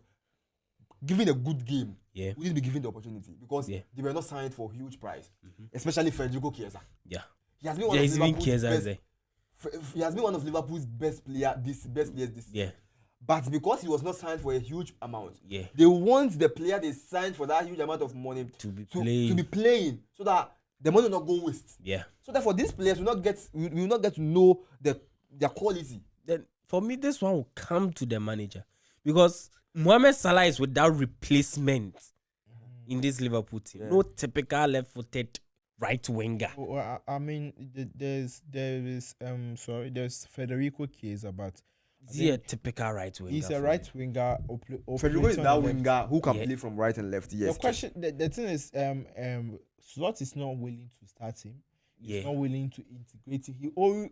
Speaker 1: giving a good game.
Speaker 3: Yeah.
Speaker 1: We need to be given the opportunity because
Speaker 3: Yeah.
Speaker 1: they were not signed for huge price, especially Federico Chiesa.
Speaker 3: Yeah.
Speaker 1: He has been one
Speaker 3: There
Speaker 1: of
Speaker 3: is even
Speaker 1: Liverpool's
Speaker 3: Chiesa
Speaker 1: best.
Speaker 3: there.
Speaker 1: He has been one of Liverpool's best players this season.
Speaker 3: Yeah.
Speaker 1: But because he was not signed for a huge amount,
Speaker 3: Yeah.
Speaker 1: they want the player they signed for that huge amount of money
Speaker 3: To be
Speaker 1: to
Speaker 3: playing.
Speaker 1: be playing, so that the money will not go waste.
Speaker 3: Yeah.
Speaker 1: So therefore, these players will not get to know their quality.
Speaker 3: Then for me, this one will come to the manager, because Mohamed Salah is without replacement in this Liverpool team.
Speaker 1: Yeah.
Speaker 3: No typical left-footed right winger.
Speaker 2: I mean, there's Federico Chiesa, but
Speaker 3: Is he a typical right winger?
Speaker 2: he's a
Speaker 3: for
Speaker 2: right
Speaker 3: you?
Speaker 2: winger.
Speaker 1: Federico is that winger who can
Speaker 3: Yeah.
Speaker 1: play from right and left. Yes.
Speaker 2: The question, the thing is, Slot is not willing to start him. He's
Speaker 3: Yeah.
Speaker 2: not willing to integrate him.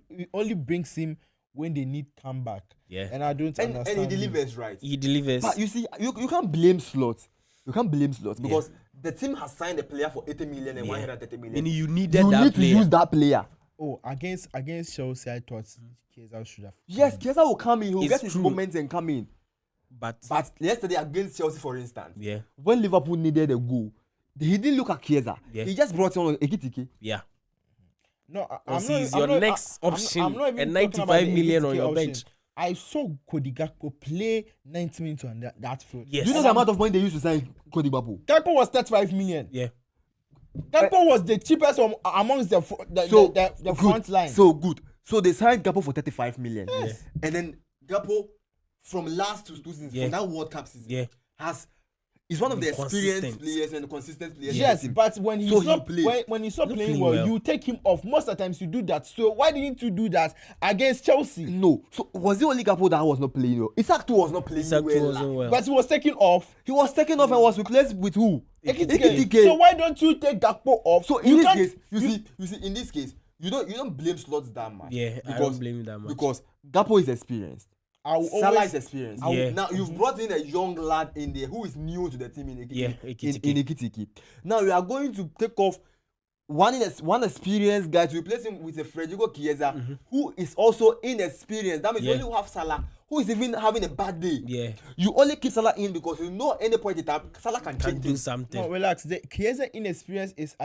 Speaker 2: He only brings him when they need comeback.
Speaker 3: Yeah.
Speaker 2: And I don't
Speaker 1: and
Speaker 2: understand.
Speaker 1: he
Speaker 2: him.
Speaker 1: delivers right.
Speaker 3: He delivers.
Speaker 1: But you see, you can't blame Slot. You can't blame Slot because the team has signed a player for 80 million and
Speaker 3: Yeah.
Speaker 1: 130 million.
Speaker 3: And you needed
Speaker 1: You
Speaker 3: that
Speaker 1: need
Speaker 3: player.
Speaker 1: to use that player.
Speaker 2: Oh, against Chelsea, I thought Chiesa should have.
Speaker 1: Yes, Chiesa will come in. He'll
Speaker 3: It's
Speaker 1: get his
Speaker 3: true.
Speaker 1: moments and come in.
Speaker 3: But
Speaker 1: But yesterday against Chelsea, for instance,
Speaker 3: yeah,
Speaker 1: when Liverpool needed a goal, he didn't look at Chiesa.
Speaker 3: Yeah.
Speaker 1: He just brought on Ekitike.
Speaker 3: yeah.
Speaker 2: No,
Speaker 3: Because he's your next option and 95 million on your bench.
Speaker 2: I saw Cody Gakpo play 90 minutes on that field.
Speaker 3: Yes.
Speaker 1: Do you know the amount of money they used to sign Cody Gakpo?
Speaker 2: Gakpo was 35 million.
Speaker 3: Yeah.
Speaker 2: Gakpo was the cheapest amongst the front line.
Speaker 1: So good. So they signed Gakpo for 35 million. Yes. And then Gakpo, from last two seasons, from that World Cup season, is one of the experienced players and the consistent players.
Speaker 2: Yes, but when he's not playing well, you take him off. Most of the times you do that. So why didn't you do that against Chelsea?
Speaker 1: No. So was it only Gakpo that was not playing well? Isak too was not playing well.
Speaker 2: But he was taken off.
Speaker 1: He was taken off and was replaced with who?
Speaker 2: Ekitike. So why don't you take Gakpo off?
Speaker 1: So in this case, you see, in this case, you don't blame Slots that much.
Speaker 3: Yeah, I don't blame him that much.
Speaker 1: Because Gakpo is experienced. Salah is experienced. Now you've brought in a young lad in there who is new to the team in Ekitike. Now you are going to take off one experienced guy to replace him with a Federico Chiesa who is also inexperienced. That means you only have Salah who is even having a bad day.
Speaker 3: Yeah.
Speaker 1: You only keep Salah in because you know at any point in time Salah can change
Speaker 3: do
Speaker 1: things.
Speaker 3: something.
Speaker 2: No, relax. The Chiesa inexperience is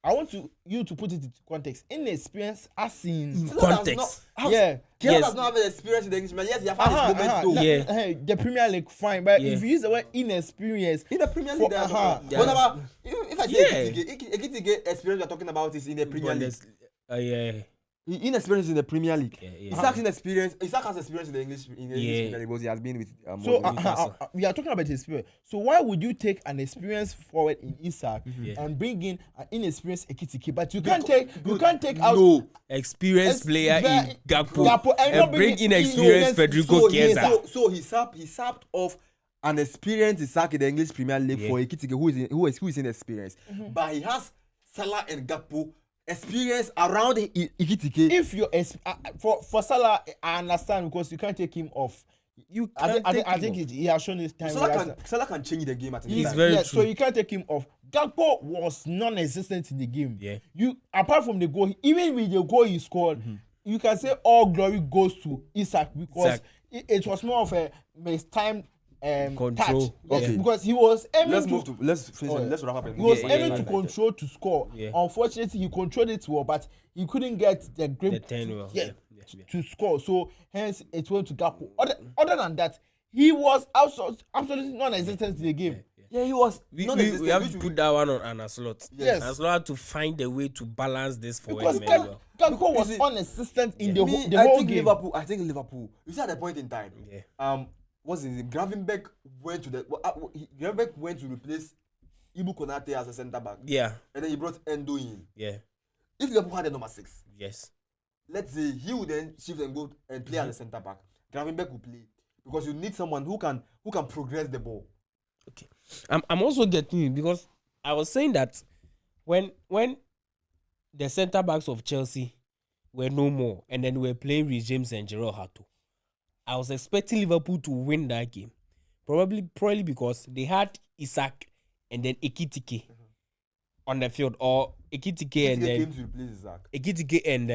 Speaker 2: I want you to put it into context. Inexperience as in
Speaker 3: context.
Speaker 1: Chiesa does not have an experience in the English. Yes, he has had his moments though.
Speaker 3: Yeah.
Speaker 2: The Premier League, fine, but if you use the word inexperience
Speaker 1: in the Premier League, whenever if I say Ekitike experience we are talking about is in the Premier League.
Speaker 3: Yeah.
Speaker 1: Inexperience in the Premier League.
Speaker 3: Yeah.
Speaker 1: Isak has experience in the English Premier League because he has been with.
Speaker 2: We are talking about his experience. So why would you take an experienced forward in Isak and bring in an inexperienced Ekitike? But you can't take out
Speaker 3: experienced player in Gakpo and bring inexperienced Federico Chiesa.
Speaker 1: So he sapped off an experienced Isak in the English Premier League for Ekitike who is inexperienced. But he has Salah and Gakpo experience around Ekitike.
Speaker 2: If you for Salah, I understand because you can't take him off. I think he has shown his time.
Speaker 1: Salah can change the game at any time.
Speaker 3: Very true.
Speaker 2: So you can't take him off. Gakpo was non-existent in the game.
Speaker 3: Yeah.
Speaker 2: You apart from the goal, even with the goal he scored, you can say all glory goes to Isak because it was more of a mistimed
Speaker 3: control.
Speaker 2: Touch.
Speaker 1: Okay.
Speaker 2: Because he was aiming
Speaker 1: let's wrap up.
Speaker 2: He was aiming to control to score. Yeah. Unfortunately, he controlled it well, but he couldn't get the grip to score. So hence it went to Gakpo. Other than that, he was absolutely non-existent in the game.
Speaker 1: Yeah, he was.
Speaker 3: We have to put that one on Arne Slot.
Speaker 2: Yes.
Speaker 3: Arne Slot to find a way to balance this for
Speaker 2: because
Speaker 3: him.
Speaker 2: Gakpo was non-existent in the whole game.
Speaker 1: I think Liverpool. You see at the point in time. Yeah. What's his name? Gravenberch went to replace Ibu Konate as a centre back.
Speaker 3: Yeah.
Speaker 1: And then he brought Endo in.
Speaker 3: Yeah.
Speaker 1: If Liverpool had a number 6,
Speaker 3: yes.
Speaker 1: Let's say he would then shift and go and play as a centre back. Gravenberch will play because you need someone who can progress the ball.
Speaker 3: Okay. I'm also getting it because I was saying that when the centre backs of Chelsea were no more and then we were playing with James and Gerald Hato, I was expecting Liverpool to win that game. Probably because they had Isak and then Ekitike on the field, or Ekitike and then
Speaker 1: came to replace Isak.
Speaker 3: Ekitike and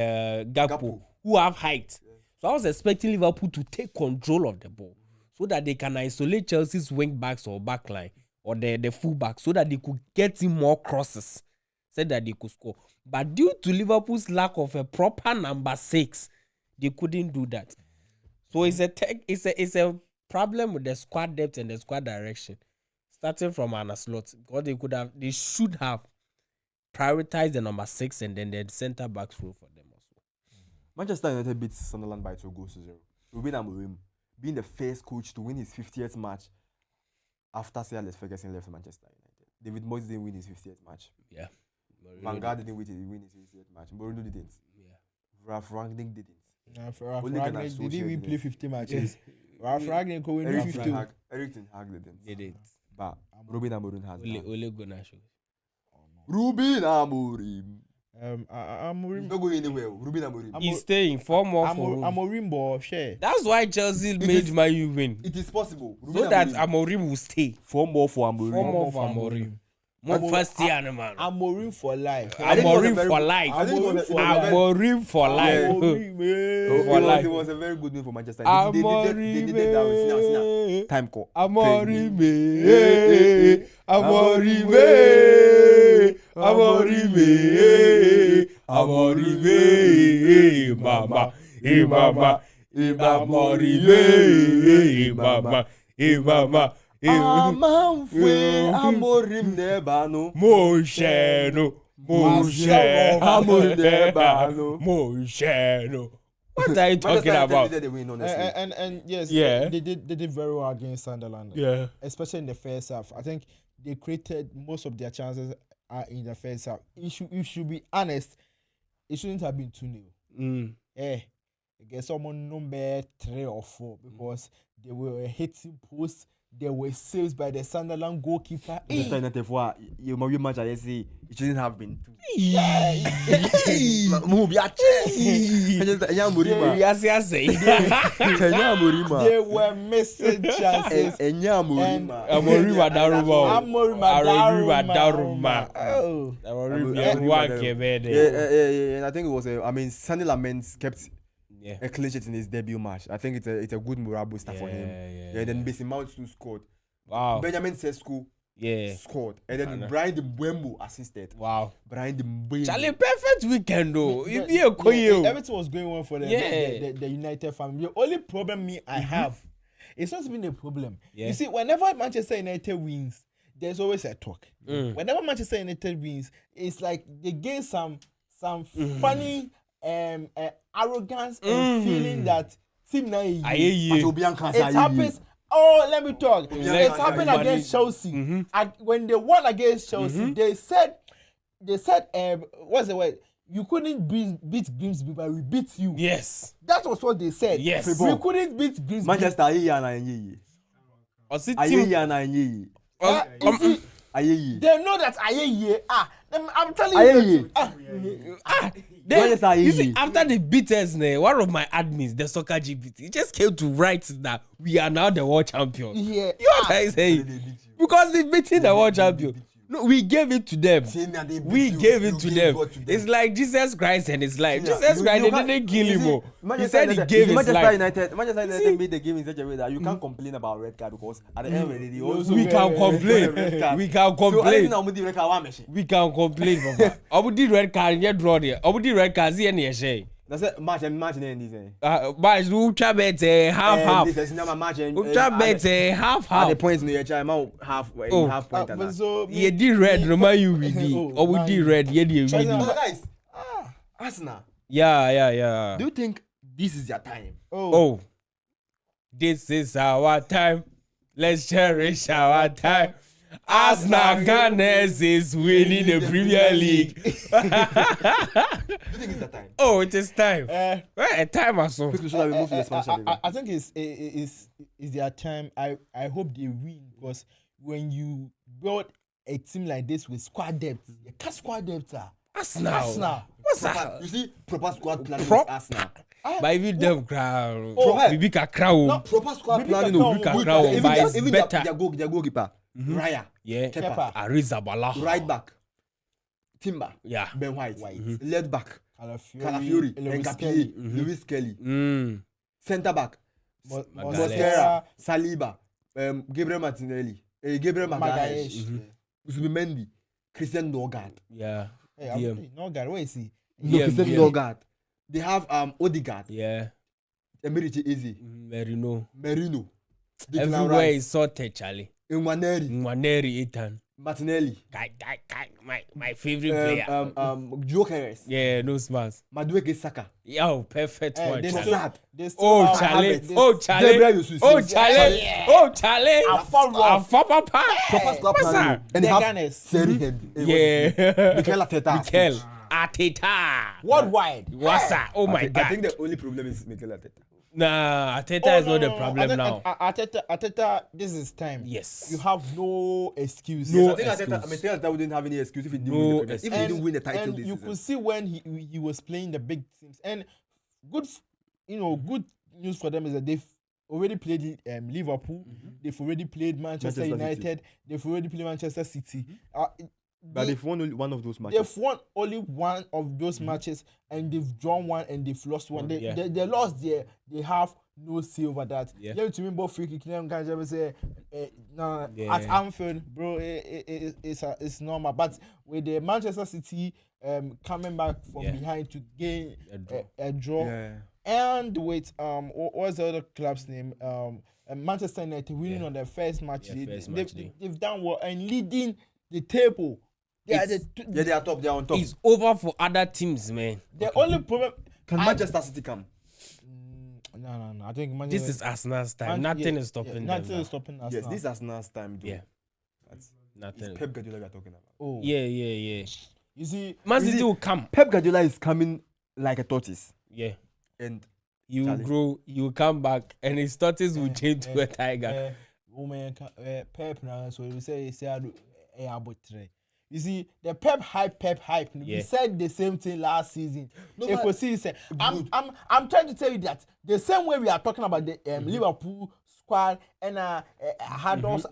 Speaker 3: Gakpo, who have height. Yeah. So I was expecting Liverpool to take control of the ball so that they can isolate Chelsea's wing backs or backline or the full back so that they could get in more crosses so that they could score. But due to Liverpool's lack of a proper number 6, they couldn't do that. So it's a problem with the squad depth and the squad direction, starting from Arne Slot, because they should have prioritized the number 6 and then the centre backs role for them also.
Speaker 1: Manchester United beat Sunderland by 2-0. Ruben Amorim being the first coach to win his 50th match after Sir Alex Ferguson left Manchester United. David Moyes didn't win his 50th match.
Speaker 3: Yeah.
Speaker 1: Van Gaal didn't win his 50th match. Mourinho didn't.
Speaker 3: Yeah.
Speaker 1: Ralph Rangnick didn't.
Speaker 2: Ralph
Speaker 1: Only Gunnar
Speaker 2: Rangnick,
Speaker 1: Solskjaer
Speaker 2: did he
Speaker 1: didn't.
Speaker 2: play 50 matches? Ralph Rangnick go win
Speaker 1: Eric
Speaker 2: 50.
Speaker 1: Ten Hag didn't.
Speaker 3: Did it.
Speaker 1: But Ruben Amorim has done.
Speaker 3: Ole Gunnar shows.
Speaker 1: Ruben Amorim. He's
Speaker 2: Amorim.
Speaker 1: not going anywhere. Ruben Amorim.
Speaker 3: He's staying 4 more for Rome.
Speaker 2: Amorim ball share.
Speaker 3: That's why Chelsea made Man U win.
Speaker 1: It is possible.
Speaker 3: So that Amorim will stay.
Speaker 1: 4 more for Amorim.
Speaker 3: 4 more for Amorim. More first year, man.
Speaker 2: Amorim for life.
Speaker 3: Amorim for life. Amorim for life. For life.
Speaker 1: It was a very good move for Manchester. They did that with time call.
Speaker 3: Amorim. Amorim. Mama. Mama. Mama.
Speaker 1: Amanfwe Amorim nebano.
Speaker 3: Mosheno.
Speaker 1: Amorim nebano.
Speaker 3: Mosheno. What are you talking about?
Speaker 1: They win, honestly.
Speaker 2: And yes,
Speaker 3: Yeah.
Speaker 2: they did very well against Sunderland.
Speaker 3: Yeah.
Speaker 2: Especially in the first half. I think they created most of their chances in the first half. You should be honest, it shouldn't have been 2-0. I guess someone number 3 or 4 because they were hitting posts. There were saves by the Sunderland goalkeeper.
Speaker 1: You match I say it shouldn't have been 2.
Speaker 2: They were missing chances.
Speaker 3: Amorim
Speaker 1: I think it was Sunderland kept a clean sheet in his debut match. I think it's a good morale booster for him. Then Mason Mount scored.
Speaker 3: Wow.
Speaker 1: Benjamin Sesko scored. And then Brian Mbeumo assisted.
Speaker 3: Wow.
Speaker 1: Brian Mbeumo.
Speaker 3: Charlie, perfect weekend though.
Speaker 2: Everything was going well for the United family. The only problem I have, it's not even a problem. You see, whenever Manchester United wins, there's always a talk. Whenever Manchester United wins, it's like they gain some funny arrogance and feeling that team now it happens. Oh, let me talk. It happened against Chelsea. When they won against Chelsea, they said what's the word? You couldn't beat Grimsby, but we beat you.
Speaker 3: Yes.
Speaker 2: That was what they said.
Speaker 3: Yes.
Speaker 2: We couldn't beat Grimsby.
Speaker 1: Manchester
Speaker 2: they know that I'm telling you.
Speaker 3: You see, after the beat us, one of my admins, the soccer GPT, he just came to write that we are now the world champions.
Speaker 2: Yeah.
Speaker 3: You know what I say? Because they beating the world champion. No, we gave it to them. We gave it to them. It's like Jesus Christ, and it's like Jesus Christ. They didn't kill him. He said he gave his life.
Speaker 1: Manchester United made the game in such a way that you can't complain about red card because at the end of the day,
Speaker 3: we can complain. We can complain. We can complain. Obu di red card, you draw there. Obu di red card, see any shame.
Speaker 1: That's it. Match in this.
Speaker 3: Match ultra bet half. Ultra bet half.
Speaker 1: At the points in the half point.
Speaker 2: So
Speaker 3: ye di red, no man you will be. Obu di red, ye di will be.
Speaker 1: Guys, Arsenal.
Speaker 3: Yeah.
Speaker 1: Do you think this is your time?
Speaker 3: Oh, this is our time. Let's cherish our time. Arsenal Gunners is winning the Premier League.
Speaker 1: Do you think it's the time?
Speaker 3: Oh, it is time. Time or so.
Speaker 1: I
Speaker 2: think it's their time. I hope they win because when you build a team like this with squad depth, you can't squad depth.
Speaker 3: Arsenal. What's that?
Speaker 1: You see, proper squad planning with Arsenal.
Speaker 3: But even them crowd, we big a crowd.
Speaker 1: Proper squad planning,
Speaker 3: even better.
Speaker 1: Their goalkeeper, Raya,
Speaker 3: Kepa, Arrizabala,
Speaker 1: right back, Timber, Ben White, left back, Calafiori, Ngapi, Lewis Kelly, centre back, Mosquera, Saliba, Gabriel Martinelli, Gabriel Magalhaes, Zubimendi, Christian Norgard.
Speaker 2: Norgard, where is he?
Speaker 1: Christian Norgard. They have Odegaard. Emeriti Easy.
Speaker 3: Merino.
Speaker 1: Everywhere
Speaker 3: Everywhere is sorted, Charlie.
Speaker 1: Nwaneri
Speaker 3: Ethan.
Speaker 1: Martinelli.
Speaker 3: My favorite player.
Speaker 1: Jokeres.
Speaker 3: Yeah, no smiles.
Speaker 1: Madueke Saka.
Speaker 3: Yo, perfect one.
Speaker 2: they
Speaker 3: Charlie.
Speaker 2: still-
Speaker 1: Trossard.
Speaker 2: they still
Speaker 3: Oh,
Speaker 2: have
Speaker 3: Charlie.
Speaker 2: Havertz.
Speaker 3: Oh,
Speaker 1: Gabriel
Speaker 3: Charlie.
Speaker 1: Jesus.
Speaker 3: Oh, Charlie.
Speaker 2: Yeah.
Speaker 3: Oh, Charlie.
Speaker 2: Afam
Speaker 1: Proper squad
Speaker 3: What's
Speaker 1: planning.
Speaker 3: that?
Speaker 1: And
Speaker 2: The
Speaker 1: they have
Speaker 2: Gunners.
Speaker 1: Thierry Henry.
Speaker 3: Yeah.
Speaker 1: Mikel Arteta.
Speaker 3: Mikel Arteta.
Speaker 2: Worldwide.
Speaker 3: What's that? Oh my God.
Speaker 1: I think the only problem is Mikel Arteta.
Speaker 3: Nah, Arteta is not the problem now.
Speaker 2: Arteta, this is time.
Speaker 3: Yes.
Speaker 2: You have no excuse.
Speaker 3: No
Speaker 1: I think
Speaker 3: excuse.
Speaker 1: Mikel Arteta wouldn't have any excuse if he didn't
Speaker 3: No
Speaker 1: win the Premier. If he
Speaker 3: excuse.
Speaker 1: didn't win the title
Speaker 2: and
Speaker 1: this
Speaker 2: you
Speaker 1: season.
Speaker 2: could see when he was playing the big teams. And good news for them is that they've already played Liverpool. They've already played Manchester
Speaker 1: Manchester
Speaker 2: United.
Speaker 1: City.
Speaker 2: They've already played Manchester City.
Speaker 1: But they've won only one of those matches.
Speaker 2: They've won only one of those matches, and they've drawn one and they've lost one. They,
Speaker 3: Yeah.
Speaker 2: they lost there. They have no say over that.
Speaker 3: Yeah.
Speaker 2: You have to remember free kick. Them guys ever say, no,
Speaker 3: Yeah.
Speaker 2: at Anfield, bro, it's normal. But with the Manchester City coming back from
Speaker 3: Yeah.
Speaker 2: behind to gain
Speaker 3: A draw.
Speaker 2: a draw,
Speaker 1: Yeah.
Speaker 2: and with what's the other club's name? Manchester United winning
Speaker 3: Yeah.
Speaker 2: on their first match.
Speaker 3: Yeah, first match day.
Speaker 2: They've done well and leading the table. They are
Speaker 3: It's-
Speaker 1: Yeah, they are top. They are on top.
Speaker 3: It's over for other teams, man.
Speaker 2: the only problem.
Speaker 1: Can Manchester City come?
Speaker 2: No. I think
Speaker 3: This is Arsenal's time. Nothing is stopping them.
Speaker 2: Nothing
Speaker 3: now.
Speaker 2: is stopping us.
Speaker 1: Yes,
Speaker 2: now.
Speaker 1: this is Arsenal's time. Though.
Speaker 3: Yeah.
Speaker 1: It's
Speaker 3: Nothing.
Speaker 1: Pep Guardiola we are talking about.
Speaker 2: Oh,
Speaker 3: Yeah.
Speaker 2: You see,
Speaker 3: Man
Speaker 1: Is
Speaker 3: City
Speaker 1: it-
Speaker 3: will come.
Speaker 1: Pep Guardiola is coming like a tortoise,
Speaker 3: Yeah.
Speaker 1: and
Speaker 3: You will
Speaker 1: Charlie.
Speaker 3: grow. You will come back, and his tortoise will change to a tiger.
Speaker 2: woman, Pep now. So you say about three. You see, the Pep hype.
Speaker 3: Yeah.
Speaker 2: We said the same thing last season.
Speaker 1: No,
Speaker 2: If
Speaker 1: but-
Speaker 2: we see, say, I'm trying to tell you that the same way we are talking about the Liverpool squad and had us.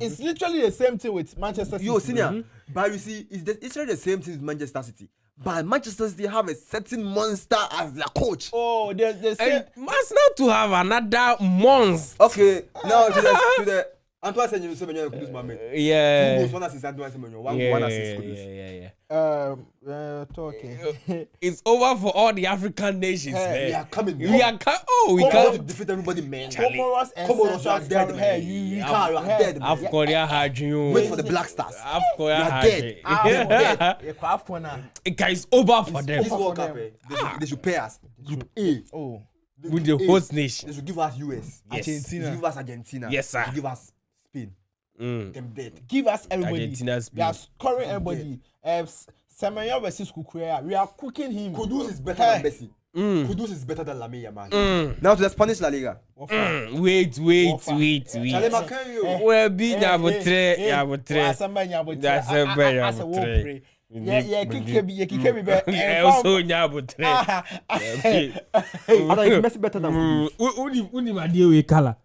Speaker 2: It's literally the same thing with Manchester City.
Speaker 1: yo, senior. But you see, it's really the same thing with Manchester City. But Manchester City have a certain monster as their coach.
Speaker 2: Oh, the same.
Speaker 3: And Arsenal to have another monster.
Speaker 1: Okay, now to the Antoine Semenyo Semenyo Kudus Mame. Two
Speaker 3: Yeah.
Speaker 1: goals, one assist Antoine Semenyo, one
Speaker 3: Yeah.
Speaker 1: assist Kudus.
Speaker 2: Talking.
Speaker 3: It's over for all the African nations,
Speaker 2: Hey,
Speaker 3: man.
Speaker 1: We are coming.
Speaker 3: We
Speaker 1: Come-
Speaker 3: are we
Speaker 1: come on to
Speaker 3: can.
Speaker 1: defeat everybody, man.
Speaker 2: Comoros and
Speaker 1: Comoros, you are
Speaker 2: Central
Speaker 1: dead,
Speaker 2: Africa.
Speaker 1: man.
Speaker 2: Hey,
Speaker 1: You can't, you are dead, man.
Speaker 3: Afkoria Hadjun.
Speaker 1: Wait for the Black Stars.
Speaker 3: Afkoria
Speaker 1: You are dead.
Speaker 3: Hadjun. It's over for them.
Speaker 1: This World Cup, they should pay us. Group A.
Speaker 2: Oh,
Speaker 3: With the host nation.
Speaker 1: They should give us US.
Speaker 3: Yes.
Speaker 1: They
Speaker 2: Argentina.
Speaker 1: should give us Argentina.
Speaker 3: Yes, sir.
Speaker 1: They should give us Spain.
Speaker 3: Mm.
Speaker 1: Them dead.
Speaker 2: give us everybody.
Speaker 3: Argentina's
Speaker 2: We are
Speaker 3: Spain.
Speaker 2: scoring everybody. Semenyo versus Kukurea. We are cooking him.
Speaker 1: Kudus is better
Speaker 2: Hey.
Speaker 1: than Messi.
Speaker 3: Mm.
Speaker 1: Kudus is better than Lamine Yamal.
Speaker 3: Mm.
Speaker 1: Now to the Spanish La Liga.
Speaker 2: What for?
Speaker 3: Wait.
Speaker 1: Charlie Macanio.
Speaker 3: Well, be Yabotre.
Speaker 2: Asamba Nyabotre.
Speaker 3: Asamba Nyabotre.
Speaker 2: Asa Wopre. Yeah, kike bi be.
Speaker 3: Also Yabotre.
Speaker 1: Ada is Messi better than Kudus.
Speaker 3: Uni ma deal with color.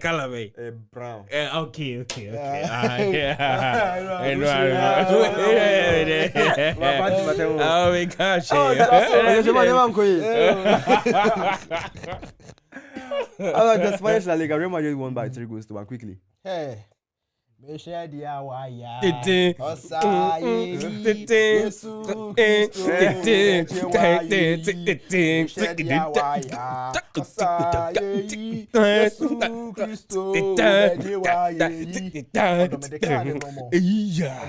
Speaker 3: Color way.
Speaker 1: Brown.
Speaker 3: Okay.
Speaker 2: Yeah.
Speaker 3: Yeah. I know.
Speaker 1: Mapanti
Speaker 3: Oh my gosh.
Speaker 1: The Spanish La Liga, Real Madrid won by 3 goals to 1 quickly.
Speaker 2: Hey. Me share dia wa ya.
Speaker 3: Tete.
Speaker 2: Osa ye.
Speaker 3: Tete.
Speaker 2: Yesu
Speaker 3: Tete.
Speaker 2: Kristo.
Speaker 3: Tete.
Speaker 2: Eche wa ye.
Speaker 3: Tete.
Speaker 2: Me share dia wa ya. Osa ye. Yesu Kristo. Eche wa ye. Odomedeka ne bomo.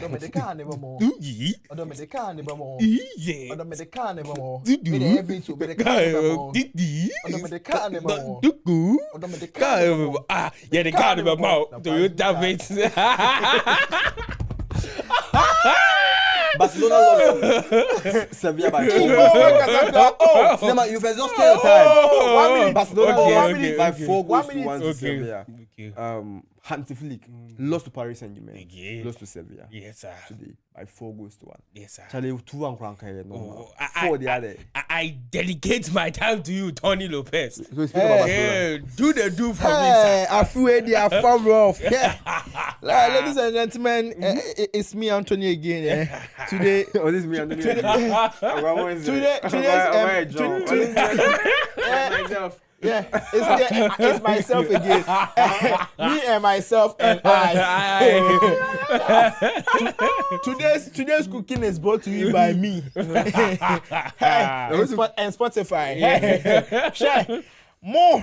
Speaker 2: Odomedeka ne bomo. Odomedeka ne bomo. Odomedeka ne bomo. Me de every to medeka ne bomo. Odomedeka ne bomo. Odomedeka ne bomo.
Speaker 3: Ah, yeah, the card of mouth. Toyota Vets.
Speaker 1: Barcelona lost Sevilla by 4
Speaker 2: Oh,
Speaker 1: Cinema, you've exhausted your time.
Speaker 2: 1 minute.
Speaker 1: Barcelona
Speaker 3: Okay,
Speaker 1: lost
Speaker 3: okay,
Speaker 1: by
Speaker 3: okay.
Speaker 1: 4 goals
Speaker 2: 1
Speaker 1: to
Speaker 2: minute.
Speaker 1: 1 to Sevilla.
Speaker 3: Okay.
Speaker 1: Hansi Flick lost to Paris Saint-Germain.
Speaker 3: Okay.
Speaker 1: Lost to Sevilla
Speaker 3: Yes, sir.
Speaker 1: today by 4 goals to 1.
Speaker 3: Yes, sir.
Speaker 1: Charlie, 2-1 crank no.
Speaker 3: Oh,
Speaker 1: 4 the other.
Speaker 3: I dedicate my time to you, Tony Lopez.
Speaker 1: So speak about Barcelona.
Speaker 3: Yeah, do the do for me, sir.
Speaker 2: Hey, I feel they are far rough. Yeah. Ladies and gentlemen, it's me, Anthony, again. Today,
Speaker 1: Oh, this is me, Anthony.
Speaker 2: yeah, it's myself again. Me and myself and I. Today's cooking is brought to you by me. And Spotify. Sure. more.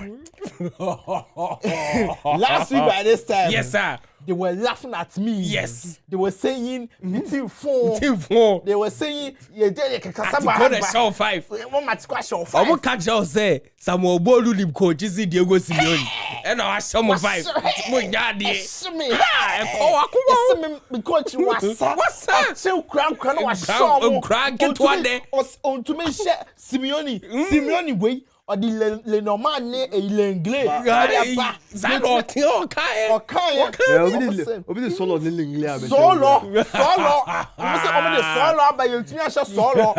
Speaker 2: Last week by this time,
Speaker 3: Yes, sir.
Speaker 2: they were laughing at me.
Speaker 3: Yes.
Speaker 2: They were saying, team 4.
Speaker 3: Team 4.
Speaker 2: They were saying, yeah, they can
Speaker 3: Ati go the show 5.
Speaker 2: One match squash show 5.
Speaker 3: Omo catch us say Samuel Bolu nim coach is Diego Simeone. And I show mo 5. Mo nyade.
Speaker 2: Me.
Speaker 3: Oh,
Speaker 2: Me coach wasa.
Speaker 3: Wasa.
Speaker 2: Say kran wa show.
Speaker 3: Kran get one day.
Speaker 2: On to me share Simeone way. Or the le normal ne l'anglais.
Speaker 3: Ça doit être
Speaker 1: Obi the solo ni l'anglais.
Speaker 2: Solo. On me solo ba you timi asha solo.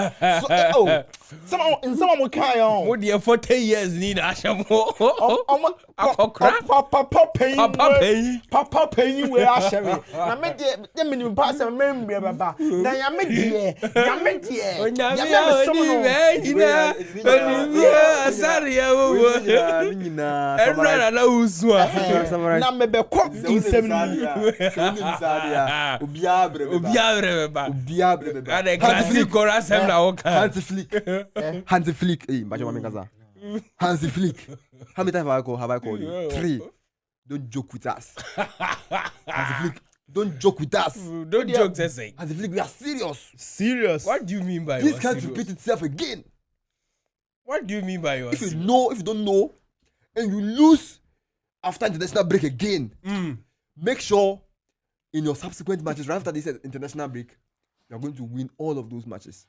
Speaker 2: Oh. Someone kai on.
Speaker 3: Mo dey 40 years ni na ashamo.
Speaker 2: Papa pain we ashare. Na me dey me pass member baba. Na ya me dey.
Speaker 3: Sorry, everyone na uswa.
Speaker 2: Na me be ko insem
Speaker 3: Obiabre. And classic chorus na woka.
Speaker 1: Hansi Flick. Eh, mbaje mami kaza. Hansi Flick. How many times have I called you? 3. Don't joke with us. Hansi Flick. Don't joke with us.
Speaker 3: Don't joke, say.
Speaker 1: Hansi Flick, we are serious.
Speaker 2: serious.
Speaker 3: What do you mean by
Speaker 1: This can't repeat itself again.
Speaker 3: What do you mean by your
Speaker 1: If you don't know, and you lose after international break again, make sure in your subsequent matches, right after this international break, you are going to win all of those matches.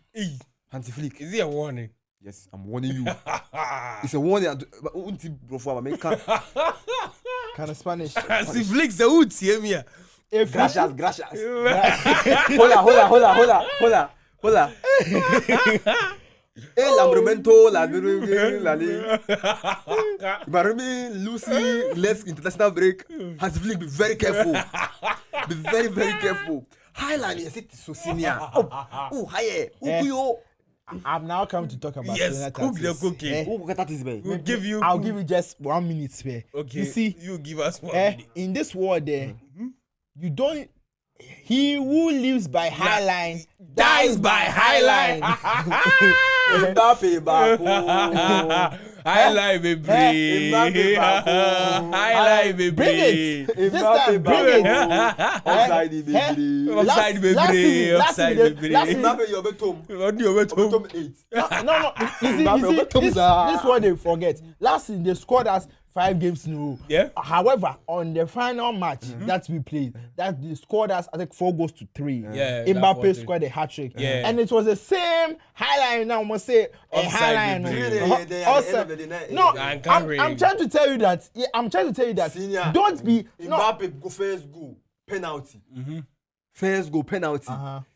Speaker 1: Hansi Flick.
Speaker 3: Is it a warning?
Speaker 1: Yes, I'm warning you. It's a warning.
Speaker 2: Kind of Spanish.
Speaker 3: Hansi Flick the wood see me.
Speaker 1: Gracias. Hola. El ambromento, la Lucy, let's international break. Hansi Flick, be very careful. Be very, very careful. Highline is it so senior. Oh, hi.
Speaker 2: I'm now come to talk about
Speaker 3: Yes, cook the cookie.
Speaker 1: We'll
Speaker 3: give you.
Speaker 2: I'll give you just 1 minute spare.
Speaker 3: Okay.
Speaker 2: You see,
Speaker 3: you give us 1 minute.
Speaker 2: in this world there, you don't. He who lives by high line dies by high line.
Speaker 1: Mbappe back.
Speaker 3: Highlight baby. Highlight baby.
Speaker 2: Bring it. This time, bring it.
Speaker 1: Offside baby.
Speaker 3: Offside baby. Offside baby.
Speaker 1: Mbappe your betom. 8.
Speaker 2: No. You see, this is what they forget. Last season they scored us 5 games in a row.
Speaker 3: Yeah.
Speaker 2: However, on the final match that we played, that they scored us, I think 4 goals to 3.
Speaker 3: Yeah.
Speaker 2: Mbappe scored a hat trick.
Speaker 3: Yeah.
Speaker 2: And it was the same highline. Now I must say a highline. No, I'm trying to tell you that. Yeah, I'm trying to tell you that.
Speaker 1: Senior,
Speaker 2: don't be.
Speaker 1: Mbappe go first goal penalty. First goal penalty.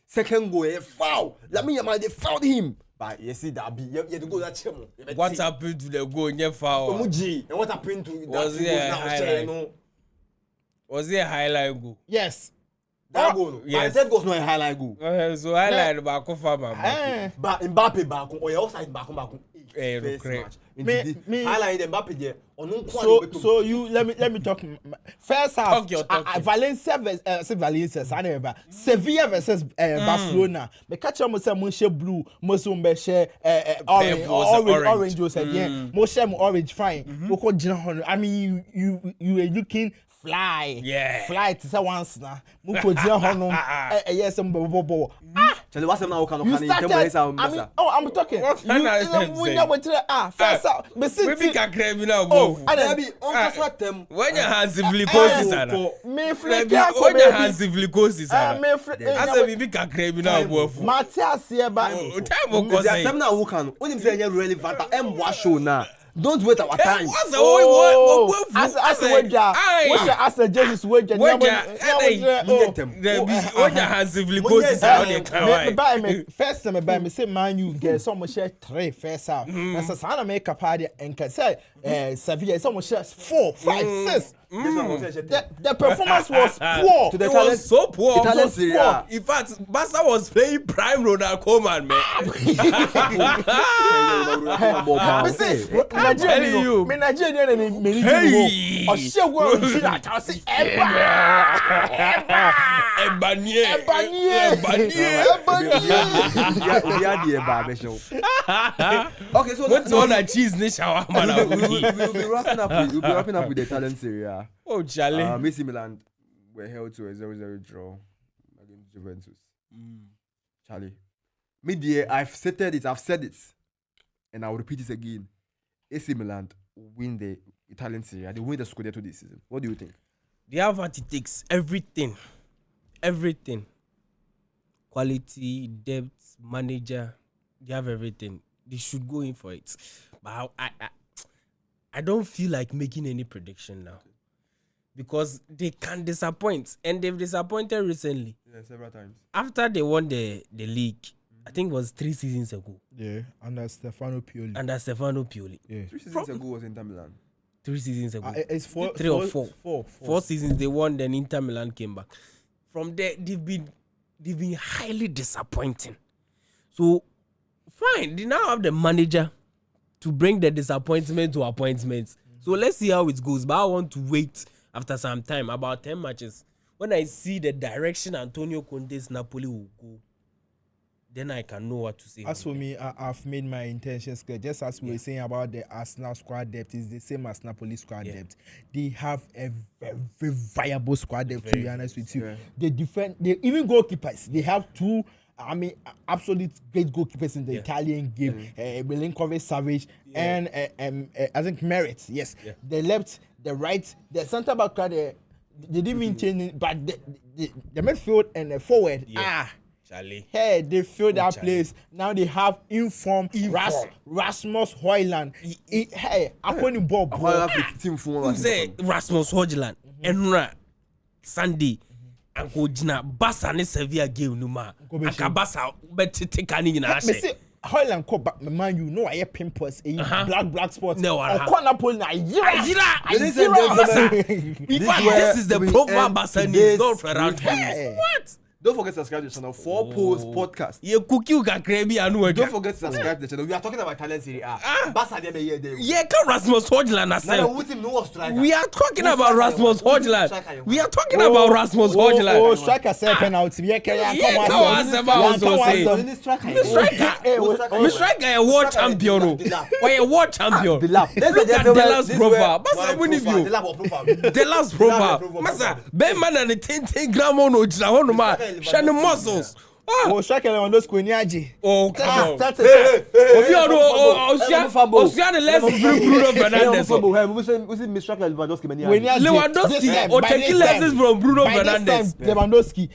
Speaker 1: Second goal foul. Lamine Yamal they fouled him. But you see that be you go that chemo.
Speaker 3: What happened to the goal? Yeah, foul.
Speaker 1: Omuji. And what happened to that?
Speaker 3: Was it a highlight goal?
Speaker 2: Yes.
Speaker 1: That goal.
Speaker 3: Yes.
Speaker 1: That goal no a highlight goal.
Speaker 3: So highlight back off my.
Speaker 1: But Mbappe back or your offside back.
Speaker 2: Me
Speaker 1: highlight Mbappe there.
Speaker 2: So you let me talk. First half, Valencia versus Sevilla versus Barcelona. Me catch on say mo share blue, mo so be share orange. You said yeah, mo share orange fine. Mo ko gina hono. I mean you are looking fly.
Speaker 3: Yeah.
Speaker 2: Fly to say once na. Mo ko gina hono. Yes bo.
Speaker 1: Charlie, what's now can
Speaker 2: You started. I'm talking. First out.
Speaker 3: Maybe can crave now. When your hands civilicosis,
Speaker 2: me flick.
Speaker 3: When your hands civilicosis,
Speaker 2: me flick.
Speaker 3: I said maybe can crave now.
Speaker 2: Matthias here, but
Speaker 3: time will cause.
Speaker 1: Some now who can. When him say relevant, show now. Don't wait our time.
Speaker 3: What's the
Speaker 2: as the Jesus wager.
Speaker 3: When your hands civilicosis,
Speaker 2: first time I say man you get so much 3 first out. That's a sign of make a party and can say Sevilla so much 4, 5, 6. The performance was poor.
Speaker 3: It was so poor.
Speaker 1: In
Speaker 3: fact, Barca was playing prime Ronald Koeman, man.
Speaker 2: Nigerian. Me Nigerian me
Speaker 3: Hey.
Speaker 2: O se go on that I say
Speaker 1: Okay, so
Speaker 3: What's on a cheese ni shawarma?
Speaker 1: we'll be wrapping up with the talent series.
Speaker 3: Oh, Charlie.
Speaker 1: AC Milan were held to a 0-0 draw against Juventus. Charlie, mid-year, I've said it, and I'll repeat it again. AC Milan win the Italian Serie A. They win the Scudetto this season. What do you think?
Speaker 3: They have what it takes. Everything. Quality, depth, manager. They have everything. They should go in for it. But I don't feel like making any prediction now. Because they can disappoint. And they've disappointed recently.
Speaker 1: Yeah, several times.
Speaker 3: After they won the league, I think it was 3 seasons ago.
Speaker 2: Yeah, under Stefano Pioli.
Speaker 3: Yeah.
Speaker 1: 3 seasons ago was Inter Milan.
Speaker 3: 3 seasons ago.
Speaker 2: It's 4
Speaker 3: 4 seasons they won, then Inter Milan came back. From there, they've been highly disappointing. So, fine, they now have the manager to bring the disappointment to appointments. So let's see how it goes. But I want to wait after some time, about 10 matches. When I see the direction Antonio Conte's Napoli will go, then I can know what to say.
Speaker 2: As for me, I've made my intentions clear. Just as we were saying about the Arsenal squad depth, is the same as Napoli squad depth. They have a very viable squad depth, to be honest with you. Yeah. They even goalkeepers. They have two, absolute great goalkeepers in the Italian game. Milinkovic, Savic, and I think Merit. Yes. Yeah. The left, the right, the centre back, they didn't even change it, but the midfield and the forward,
Speaker 3: Charlie.
Speaker 2: Hey, they fill that place. Now they have informed Rasmus Højlund. Hey, upon Bob.
Speaker 3: Who say Rasmus Højlund? Enra Sunday. Anko jina Barca ne Sevilla game no ma. Aka Barca bet take ani na
Speaker 2: ashe. Højlund ko back man, you know I pimples black spots.
Speaker 3: No,
Speaker 2: corner pole na yira.
Speaker 3: This is the proper Barca needs, not around. What?
Speaker 1: Don't forget to subscribe to the channel. 4 Post Podcast.
Speaker 3: You cookie you can create me anu.
Speaker 1: Don't forget to subscribe to the channel. We are talking about talent Serie A. Barca dey here there.
Speaker 3: Yeah, come Rasmus Højlund as we are talking about Rasmus Højlund. We are talking about Rasmus Højlund.
Speaker 2: Oh, striker say penalty. Yeah, come on.
Speaker 3: Me striker a world champion. Why a world champion? The last profile. Barca win you. The last profile. Masa, be man and the 10 gram on ojina hono ma. Shani muscles.
Speaker 2: Oh, striker on those Quiniaji.
Speaker 3: Oh, come on. Osia the less Bruno Fernandes. Lewandowski. Or take lessons from Bruno Fernandes.
Speaker 2: Lewandowski.